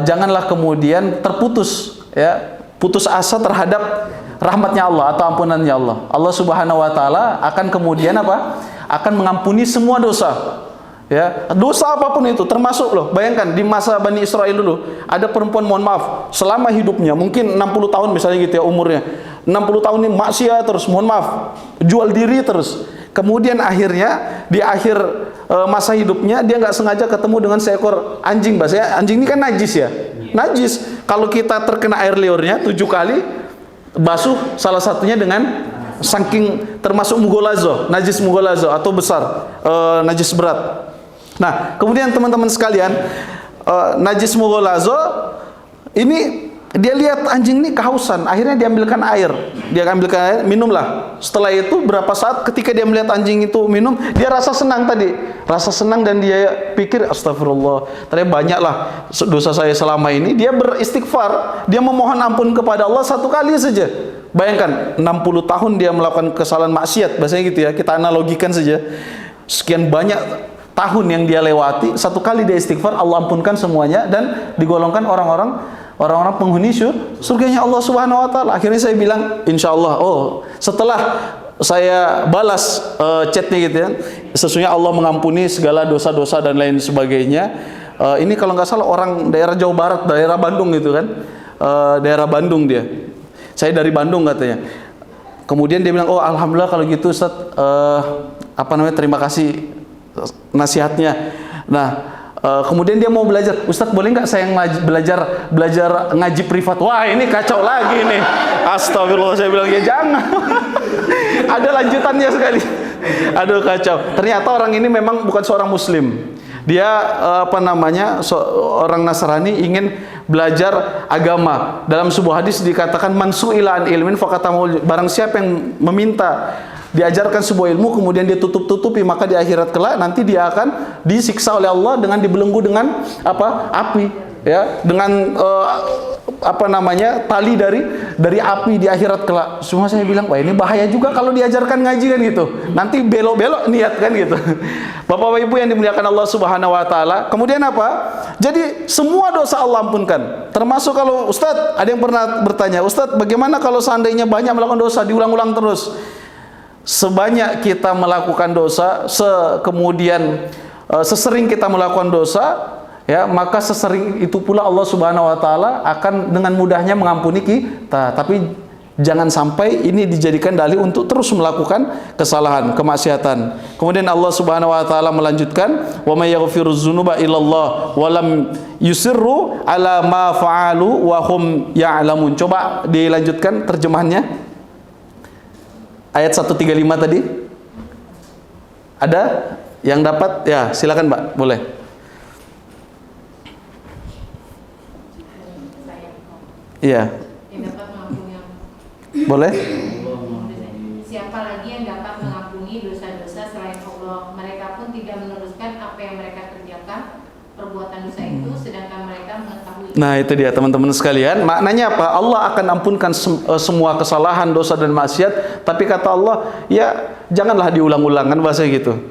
janganlah kemudian terputus ya, putus asa terhadap rahmatnya Allah atau ampunannya Allah. Allah Subhanahu wa taala akan kemudian apa? Akan mengampuni semua dosa. Ya, dosa apapun itu, termasuk loh, bayangkan di masa Bani Israel dulu, ada perempuan, mohon maaf, selama hidupnya mungkin 60 tahun misalnya gitu ya umurnya. 60 tahun ini maksiat terus, mohon maaf, jual diri terus. Kemudian akhirnya di akhir masa hidupnya dia nggak sengaja ketemu dengan seekor anjing, bahasanya anjing ini kan najis ya. Najis. Kalau kita terkena air liurnya 7 kali basuh, salah satunya dengan saking termasuk mugolazo, najis mugolazo atau besar, najis berat. Nah, kemudian teman-teman sekalian, najis mughalazo ini dia lihat anjing ini kehausan, akhirnya dia ambilkan air. Dia ambilkan air, minumlah. Setelah itu berapa saat ketika dia melihat anjing itu minum, dia rasa senang tadi. Rasa senang dan dia pikir astagfirullah, ternyata banyaklah dosa saya selama ini. Dia beristighfar, dia memohon ampun kepada Allah 1 kali saja. Bayangkan 60 tahun dia melakukan kesalahan maksiat, bahasanya gitu ya. Kita analogikan saja. Sekian banyak tahun yang dia lewati, 1 kali dia istighfar, Allah ampunkan semuanya dan digolongkan orang-orang penghuni surganya Allah Subhanahu wa taala. Akhirnya saya bilang, insyaallah, oh, setelah saya balas chatnya gitu ya, sesungguhnya Allah mengampuni segala dosa-dosa dan lain sebagainya. Ini kalau nggak salah orang daerah Jawa Barat, daerah Bandung gitu kan, daerah Bandung dia. Saya dari Bandung katanya. Kemudian dia bilang, oh alhamdulillah kalau gitu Ustaz, terima kasih nasihatnya. Nah, kemudian dia mau belajar, Ustadz boleh nggak saya belajar ngaji privat? Wah, ini kacau lagi nih. Astagfirullah, saya bilang ya jangan. Ada lanjutannya sekali. Aduh kacau. Ternyata orang ini memang bukan seorang Muslim. Dia orang Nasrani ingin belajar agama. Dalam sebuah hadis dikatakan man su'ila an ilmin faqatahu, barang siapa yang meminta diajarkan sebuah ilmu kemudian dia tutup-tutupi, maka di akhirat kelak nanti dia akan disiksa oleh Allah dengan dibelenggu dengan api ya, dengan tali dari api di akhirat kelak. Semua saya bilang, wah ini bahaya juga kalau diajarkan ngaji kan gitu. Nanti belok-belok niat kan gitu. Bapak Ibu yang dimuliakan Allah Subhanahu wa taala. Kemudian apa? Jadi semua dosa Allah ampunkan. Termasuk kalau Ustadz, ada yang pernah bertanya, Ustadz bagaimana kalau seandainya banyak melakukan dosa diulang-ulang terus? Sebanyak kita melakukan dosa, sesering kita melakukan dosa, ya, maka sesering itu pula Allah Subhanahu wa taala akan dengan mudahnya mengampuni kita. Tapi jangan sampai ini dijadikan dalih untuk terus melakukan kesalahan, kemaksiatan. Kemudian Allah Subhanahu wa taala melanjutkan, "Wa may yaghfiruz dzunuba illallah wa lam yusirru ala ma fa'alu wa hum ya'lamun." Coba dilanjutkan terjemahannya. Ayat 135 tadi. Ada yang dapat? Ya, silakan Mbak, boleh. Iya. Yang dapat mengampuni. Boleh? Siapa lagi yang dapat mengampuni dosa-dosa selain Allah? Mereka pun tidak meneruskan apa yang mereka kerjakan, perbuatan dosa itu, sedangkan mereka mengetahui. Nah itu dia teman-teman sekalian. Maknanya apa? Allah akan ampunkan semua kesalahan, dosa dan maksiat. Tapi kata Allah, ya janganlah diulang-ulang, kan bahasa gitu.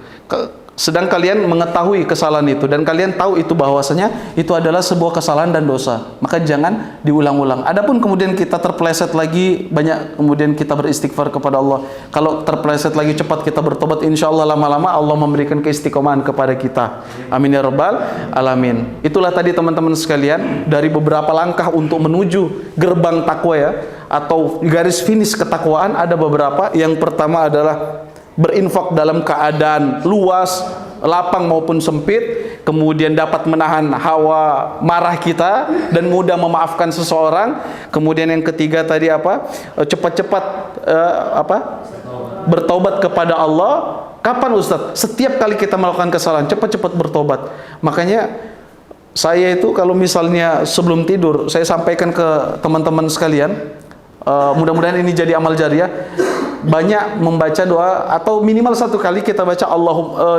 Sedang kalian mengetahui kesalahan itu dan kalian tahu itu bahwasanya itu adalah sebuah kesalahan dan dosa, maka jangan diulang-ulang. Adapun kemudian kita terpeleset lagi, banyak kemudian kita beristighfar kepada Allah. Kalau terpeleset lagi cepat kita bertobat, insya Allah lama-lama Allah memberikan keistiqomahan kepada kita. Amin ya rabbal alamin. Itulah tadi teman-teman sekalian dari beberapa langkah untuk menuju gerbang takwa ya, atau garis finish ketakwaan ada beberapa. Yang pertama adalah berinfak dalam keadaan luas, lapang maupun sempit, kemudian dapat menahan hawa marah kita dan mudah memaafkan seseorang. Kemudian yang ketiga tadi apa? Cepat-cepat bertobat kepada Allah. Kapan Ustadz? Setiap kali kita melakukan kesalahan, cepat-cepat bertobat. Makanya saya itu kalau misalnya sebelum tidur saya sampaikan ke teman-teman sekalian, mudah-mudahan ini jadi amal jariah, banyak membaca doa atau minimal 1 kali kita baca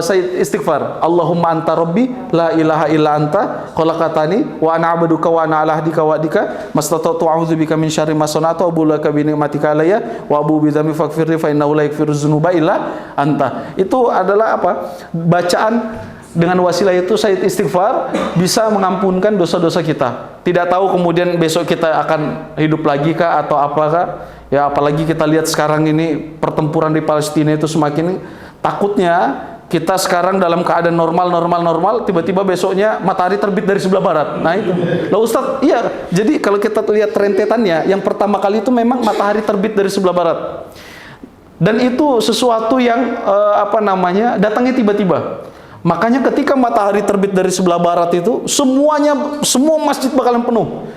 saya istighfar, Allahumma anta rabbi la ilaha illa anta khalaqtani wa ana abduka wa ana ala ahdika wa adika mastata'tu a'udzubika min syarri ma sana'tu wa bulaka bi ni'matika alayya wa abu bi dzambi faghfirli fa innahu la yaghfiru dzunuba illa anta. Itu adalah apa? Bacaan dengan wasilah itu saya istighfar bisa mengampunkan dosa-dosa kita. Tidak tahu kemudian besok kita akan hidup lagi kah atau apakah? Ya apalagi kita lihat sekarang ini pertempuran di Palestina itu semakin takutnya kita sekarang dalam keadaan normal, tiba-tiba besoknya matahari terbit dari sebelah barat. Nah itu. Lah Ustadz, iya. Jadi kalau kita lihat rentetannya, yang pertama kali itu memang matahari terbit dari sebelah barat. Dan itu sesuatu yang datangnya tiba-tiba. Makanya ketika matahari terbit dari sebelah barat itu, semua masjid bakalan penuh.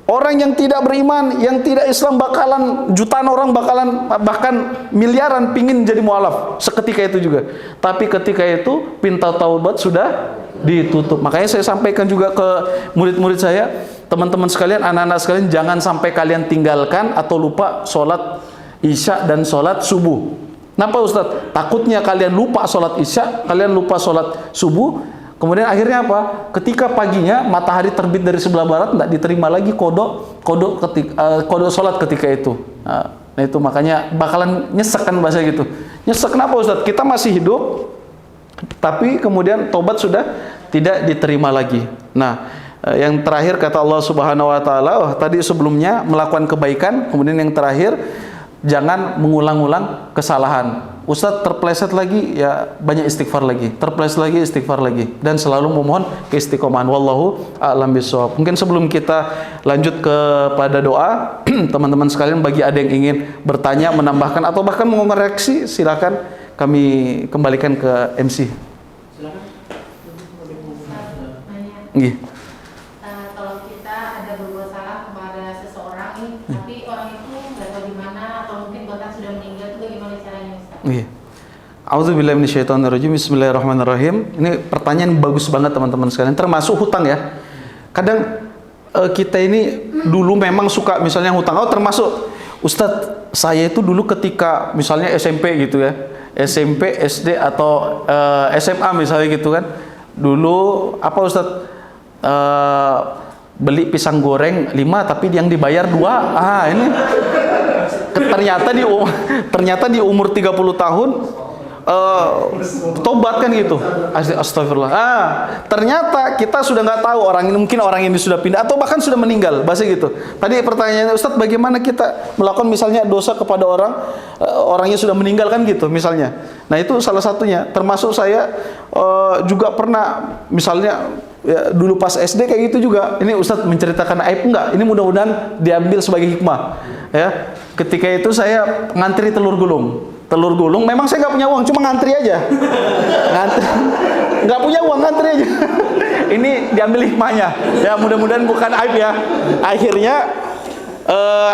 Orang yang tidak beriman, yang tidak Islam bakalan jutaan orang bakalan bahkan miliaran pingin jadi mualaf seketika itu juga. Tapi ketika itu pintu taubat sudah ditutup. Makanya saya sampaikan juga ke murid-murid saya, teman-teman sekalian, anak-anak sekalian, jangan sampai kalian tinggalkan atau lupa sholat Isya dan sholat subuh. Kenapa Ustadz? Takutnya kalian lupa sholat Isya, kalian lupa sholat subuh, kemudian akhirnya apa? Ketika paginya matahari terbit dari sebelah barat, tidak diterima lagi kodok sholat ketika itu. Nah itu makanya bakalan nyesek kan bahasa gitu. Nyesek kenapa Ustadz? Kita masih hidup, tapi kemudian tobat sudah tidak diterima lagi. Nah yang terakhir kata Allah Subhanahu Wa Taala, tadi sebelumnya melakukan kebaikan, kemudian yang terakhir jangan mengulang-ulang kesalahan. Ustadz terpleset lagi, ya banyak istighfar lagi. Terpleset lagi, istighfar lagi. Dan selalu memohon keistiqomahan. Wallahu a'lam bishawab. Mungkin sebelum kita lanjut kepada doa, teman-teman sekalian bagi ada yang ingin bertanya, menambahkan, atau bahkan mengoreksi, silakan kami kembalikan ke MC. Silakan. Nggih. Kalau kita ada berbuat salah kepada seseorang nih, tapi orang itu nggak tahu di mana atau mungkin bahkan sudah meninggal, itu bagaimana caranya Ustaz? Iya. A'udzubillahi minasyaitonirrajim. Bismillahirrahmanirrahim. Ini pertanyaan bagus banget teman-teman sekalian. Termasuk hutang ya. Kadang kita ini dulu memang suka misalnya hutang. Oh termasuk Ustadz, saya itu dulu ketika misalnya SMP gitu ya, SMP, SD atau SMA misalnya gitu kan. Dulu apa Ustadz? Beli pisang goreng 5 tapi yang dibayar 2. Ini ternyata di umur 30 tahun tobat kan gitu. Astagfirullah. Ternyata kita sudah nggak tahu mungkin orang ini sudah pindah atau bahkan sudah meninggal, bahasa gitu. Tadi pertanyaannya Ustadz, bagaimana kita melakukan misalnya dosa kepada orangnya sudah meninggal kan gitu misalnya. Nah itu salah satunya. Termasuk saya juga pernah misalnya ya, dulu pas SD kayak gitu juga. Ini Ustadz menceritakan aib enggak? Ini mudah-mudahan diambil sebagai hikmah. Ya, ketika itu saya ngantri telur gulung. Memang saya nggak punya uang, cuma ngantri aja. Nggak punya uang, ngantri aja. Ini diambil hikmahnya. Ya, mudah-mudahan bukan aib ya.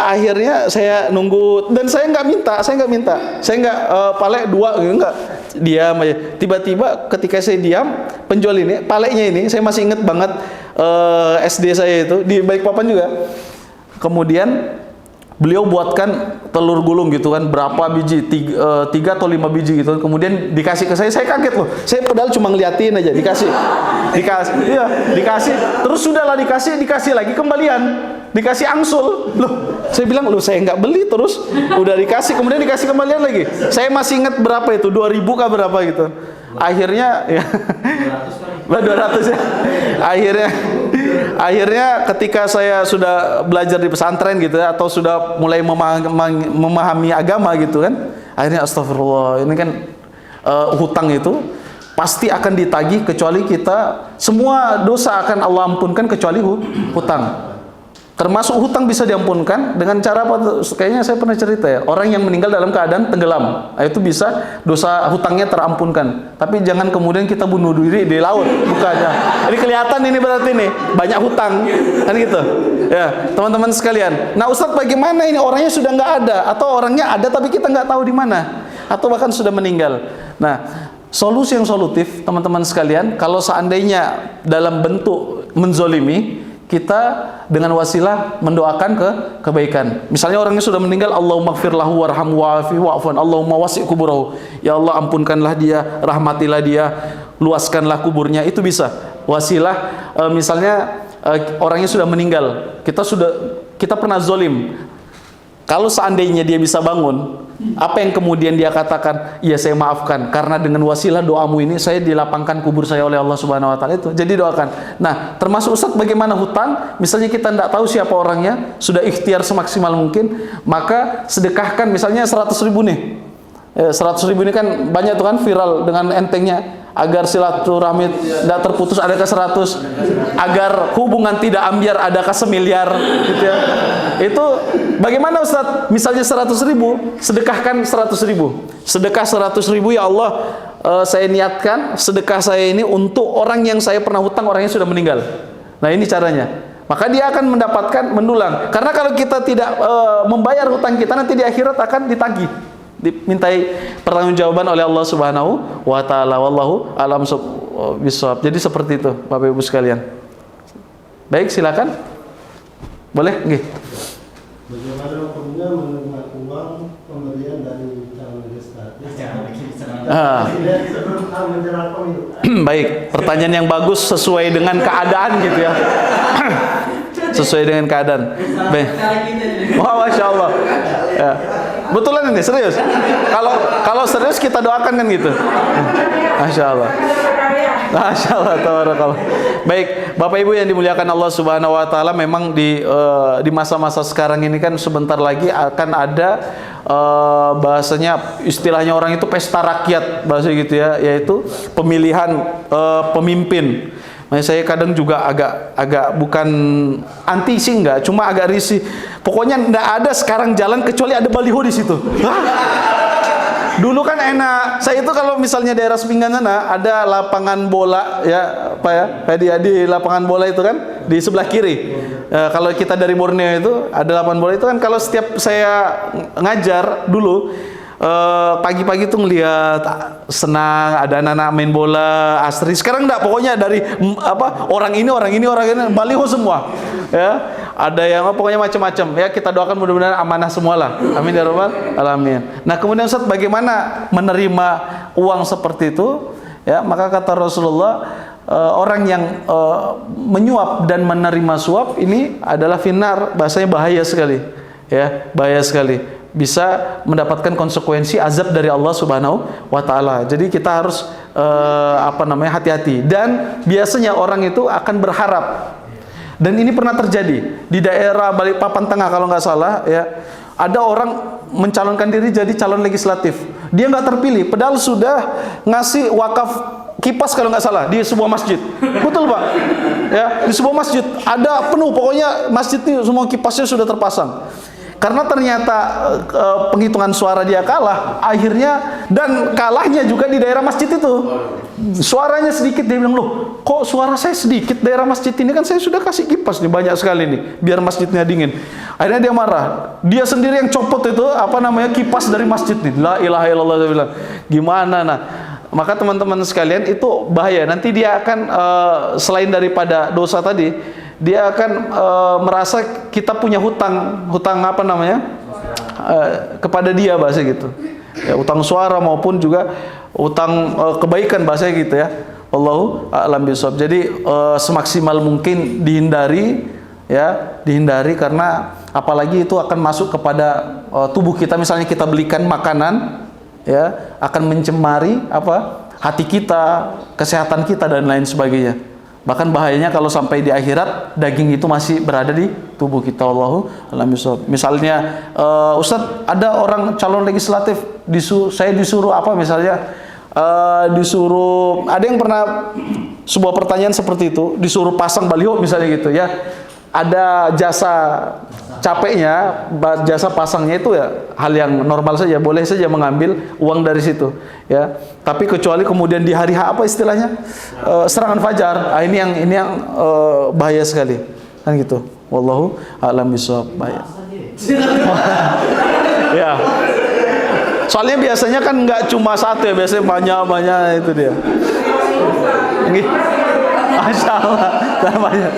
Akhirnya saya nunggu dan saya nggak minta. Saya nggak palek 2 gitu, nggak. Diam aja. Tiba-tiba ketika saya diam, penjual ini, paleknya ini, saya masih inget banget SD saya itu di Balikpapan juga. Kemudian beliau buatkan telur gulung gitu kan, berapa biji, 3 atau 5 biji gitu. Kemudian dikasih ke saya kaget loh. Saya padahal cuma ngeliatin aja, dikasih. Terus sudahlah dikasih lagi kembalian, dikasih angsul. Loh, saya bilang loh saya nggak beli, terus udah dikasih, kemudian dikasih kembalian lagi. Saya masih ingat berapa itu, 2.000 kah berapa gitu. Akhirnya ya 200 ya. Akhirnya ketika saya sudah belajar di pesantren gitu ya, atau sudah mulai memahami agama gitu kan, akhirnya astagfirullah, ini kan hutang itu pasti akan ditagih kecuali kita, semua dosa akan Allah ampunkan kecuali hutang. Termasuk hutang bisa diampunkan dengan cara apa? Kayaknya saya pernah cerita ya, orang yang meninggal dalam keadaan tenggelam, itu bisa dosa hutangnya terampunkan. Tapi jangan kemudian kita bunuh diri di laut, bukannya. Ini kelihatan ini berarti nih banyak hutang, kan gitu. Ya, teman-teman sekalian. Nah, Ustadz bagaimana ini orangnya sudah nggak ada, atau orangnya ada tapi kita nggak tahu di mana, atau bahkan sudah meninggal. Nah, solusi yang solutif, teman-teman sekalian, kalau seandainya dalam bentuk menzolimi, kita dengan wasilah mendoakan kebaikan. Misalnya orangnya sudah meninggal, Allahumma gfir lahu warhamhu wa'afihi wa'fu anhu, Allahumma wasi' kuburahu. Ya Allah, ampunkanlah dia, rahmatilah dia, luaskanlah kuburnya. Itu bisa wasilah. Misalnya orangnya sudah meninggal, kita pernah zolim. Kalau seandainya dia bisa bangun, apa yang kemudian dia katakan? Ya saya maafkan, karena dengan wasilah doamu ini saya dilapangkan kubur saya oleh Allah Subhanahu Wa Taala itu. Jadi doakan. Nah, termasuk Ustadz bagaimana hutang? Misalnya kita tidak tahu siapa orangnya, sudah ikhtiar semaksimal mungkin, maka sedekahkan misalnya 100.000 nih. 100.000 ini kan banyak tuh kan viral dengan entengnya. Agar silaturahmi tidak terputus adakah 100, agar hubungan tidak ambiar adakah 1 miliar, gitu ya. Itu bagaimana Ustadz? Misalnya 100.000, sedekahkan 100.000. Sedekah 100.000, ya Allah, saya niatkan sedekah saya ini untuk orang yang saya pernah hutang, orangnya sudah meninggal. Nah ini caranya. Maka dia akan mendapatkan mendulang. Karena kalau kita tidak membayar hutang kita, nanti di akhirat akan ditagih, dimintai pertanggungjawaban oleh Allah Subhanahu wa taala. Wallahu alam bisawab. Jadi seperti itu Bapak Ibu sekalian. Baik, silakan. Boleh? Nggih. Bagaimana hukumnya menerima uang pemberian dari calon legislatif sebelum menjelang pemilu? Baik, pertanyaan yang bagus sesuai dengan keadaan gitu ya. Sesuai dengan keadaan. Baik. Wah, Masya Allah. Ya. Betulan ini, serius. Kalau serius kita doakan kan gitu. Masya Allah. Masya Allah, tabarakallah. Baik, Bapak Ibu yang dimuliakan Allah Subhanahu Wa Taala, memang di masa-masa sekarang ini kan sebentar lagi akan ada bahasanya, istilahnya orang itu pesta rakyat bahasa gitu ya, yaitu pemilihan pemimpin. Makanya saya kadang juga agak bukan anti sih, enggak, cuma agak risih. Pokoknya enggak ada sekarang jalan kecuali ada baliho di situ. Dulu kan enak. Saya itu kalau misalnya daerah Sepinggan sana ada lapangan bola ya, apa ya? Kayak di lapangan bola itu kan di sebelah kiri. Kalau kita dari Borneo itu ada lapangan bola itu kan, kalau setiap saya ngajar dulu pagi-pagi tuh ngelihat senang ada anak-anak main bola asri. Sekarang enggak, pokoknya dari orang ini baliho semua ya, ada yang pokoknya macam-macam ya. Kita doakan mudah-mudahan amanah semualah, amin ya rabbal alamin. Nah kemudian Ustaz, bagaimana menerima uang seperti itu ya? Maka kata Rasulullah, orang yang menyuap dan menerima suap ini adalah finar, bahasanya bahaya sekali ya, bahaya sekali, bisa mendapatkan konsekuensi azab dari Allah Subhanahu wa taala. Jadi kita harus hati-hati. Dan biasanya orang itu akan berharap. Dan ini pernah terjadi di daerah Balikpapan Tengah kalau nggak salah ya. Ada orang mencalonkan diri jadi calon legislatif. Dia nggak terpilih, padahal sudah ngasih wakaf kipas kalau nggak salah di sebuah masjid. Betul Pak? Ya, di sebuah masjid ada penuh, pokoknya masjid ini semua kipasnya sudah terpasang. Karena ternyata penghitungan suara dia kalah, akhirnya, dan kalahnya juga di daerah masjid itu. Suaranya sedikit, dia bilang, loh kok suara saya sedikit daerah masjid ini, kan saya sudah kasih kipas nih banyak sekali nih, biar masjidnya dingin. Akhirnya dia marah, dia sendiri yang copot itu, kipas dari masjid nih. La ilaha illallah, dia bilang. Gimana nah? Maka teman-teman sekalian, itu bahaya. Nanti dia akan, selain daripada dosa tadi, dia akan merasa kita punya hutang kepada dia, bahasa gitu ya, utang suara maupun juga utang kebaikan, bahasa gitu ya. Wallahu a'lam bishawab. Jadi semaksimal mungkin dihindari ya, dihindari, karena apalagi itu akan masuk kepada tubuh kita. Misalnya kita belikan makanan ya, akan mencemari hati kita, kesehatan kita dan lain sebagainya. Bahkan bahayanya kalau sampai di akhirat daging itu masih berada di tubuh kita. Wallahu a'lam bishawab. Misalnya Ustadz, ada orang calon legislatif, saya disuruh misalnya disuruh, ada yang pernah sebuah pertanyaan seperti itu, disuruh pasang baliho misalnya gitu ya. Ada jasa capeknya, jasa pasangnya itu ya hal yang normal saja, boleh saja mengambil uang dari situ ya. Tapi kecuali kemudian di hari istilahnya serangan fajar, ini yang bahaya sekali kan gitu. Wallahu a'lam bishawab. Bahaya. Ya. Soalnya biasanya kan nggak cuma satu ya, biasanya banyak itu dia. Masya Allah, banyak.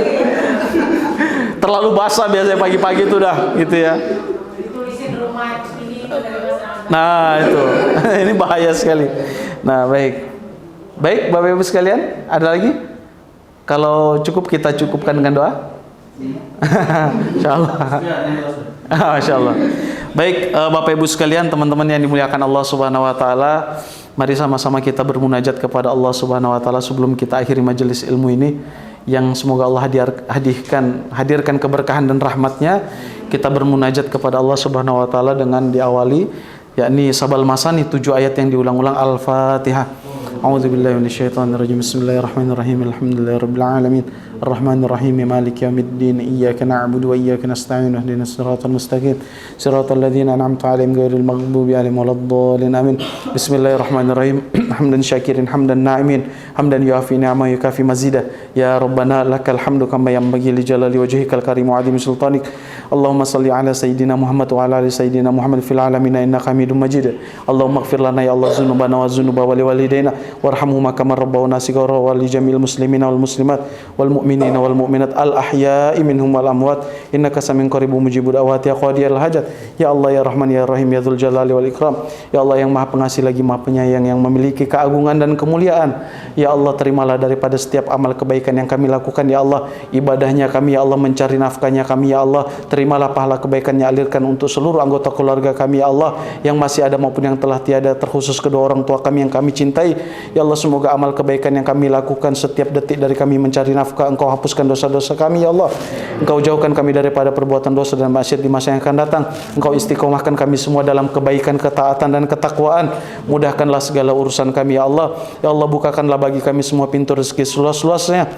Terlalu basah biasanya pagi-pagi itu dah gitu ya. Ditulisin rumah ini dari masyarakat. Nah itu ini bahaya sekali. Nah baik Bapak Ibu sekalian, ada lagi? Kalau cukup kita cukupkan dengan doa. Insyaallah. Masya Allah. Baik, Bapak Ibu sekalian, teman-teman yang dimuliakan Allah Subhanahu wa taala, mari sama-sama kita bermunajat kepada Allah Subhanahu wa taala sebelum kita akhiri majelis ilmu ini, yang semoga Allah hadirkan keberkahan dan rahmatnya. Kita bermunajat kepada Allah Subhanahu wa taala dengan diawali yakni Sabal Masani 7 ayat yang diulang-ulang. Al-Fatihah. A'udzubillahi minasyaitonirrajim. Bismillahirrahmanirrahim. Alhamdulillahirabbil alamin. Arrahmanir rahim. Maliki yaumiddin. Iyyaka na'budu wa iyyaka nasta'in. Ihdinas siratal mustaqim. Siratal ladzina an'amta 'alaihim ghairil maghdubi 'alaihim waladdallin. Amin. Bismillahirrahmanirrahim. Hamdan syakirin, hamdan na'imin, hamdan yuafi ni'ama yukafi mazida. Ya Rabbana lakal hamdu kama yanbaghi li jalali wajhikal karim wa 'azimi sultanik. Allahumma salli ala sayyidina Muhammad wa ala ali sayyidina Muhammad fil alamin innaka Hamidum Majid. Allahumma ighfir lana ya Allah dzunubana wa dzunuba wa liwalidayna warhamhuma kama rabbawna shighara wa li jamil muslimina wal muslimat wal mu'minina wal mu'minat al ahya'i minhum wal amwat innaka samiun qaribun mujibud da'wati ya qadiyal hajat. Ya Allah ya Rahman ya Rahim ya Dzul Jalali wal Ikram. Ya Allah yang Maha Pengasih lagi Maha Penyayang, yang memiliki keagungan dan kemuliaan. Ya Allah, terimalah daripada setiap amal kebaikan yang kami lakukan ya Allah, ibadahnya kami ya Allah, mencari nafkahnya kami ya Allah. Terimalah pahala kebaikannya, alirkan untuk seluruh anggota keluarga kami ya Allah, yang masih ada maupun yang telah tiada, terkhusus kedua orang tua kami yang kami cintai. Ya Allah, semoga amal kebaikan yang kami lakukan setiap detik dari kami mencari nafkah, Engkau hapuskan dosa-dosa kami ya Allah. Engkau jauhkan kami daripada perbuatan dosa dan maksiat di masa yang akan datang. Engkau istiqomahkan kami semua dalam kebaikan, ketaatan dan ketakwaan. Mudahkanlah segala urusan kami ya Allah. Ya Allah, bukakanlah bagi kami semua pintu rezeki seluas-luasnya.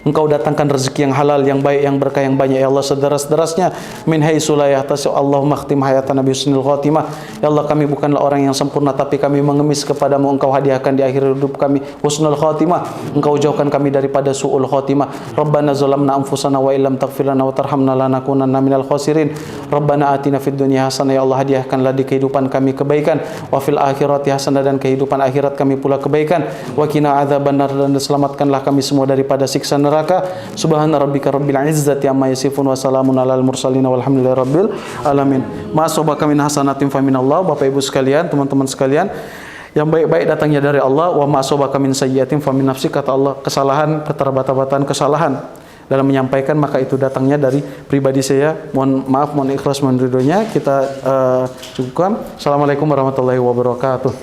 Engkau datangkan rezeki yang halal, yang baik, yang berkah, yang banyak ya Allah, sederas-derasnya. Min haitsu la yahtasib. Allahumma khtim hayatana bi husnil khatimah. Ya Allah, kami bukanlah orang yang sempurna, tapi kami mengemis kepadamu. Engkau hadiahkan di akhir hidup kami husnul khatimah. Engkau jauhkan kami daripada su'ul khatimah. Rabbana zalamna anfusana wa illam taghfir lana wa tarhamna lanakunanna minal khasirin. Rabbana atina fid dunya hasanah. Ya Allah, hadiahkanlah di kehidupan kami kebaikan, wa fil akhirati hasanah, dan kehidupan akhirat kami pula kebaikan. Wa qina adzabannar, dan selamatkanlah kami semua daripada siksa neraka. Subhana rabbika rabbil izzati amma yasifun wa salamun alal mursalin walhamdulillahi rabbil alamin. Ma asabaka min hasanatin faminallah. Bapak Ibu sekalian, teman-teman sekalian, yang baik-baik datangnya dari Allah. Wa ma asabaka min sayyi'atin famin nafsi. Kata Allah, kesalahan, keterbata-bataan kesalahan dalam menyampaikan, maka itu datangnya dari pribadi saya. Mohon maaf, mohon ikhlas, mohon ridhonya. Kita cukupkan. Assalamualaikum warahmatullahi wabarakatuh.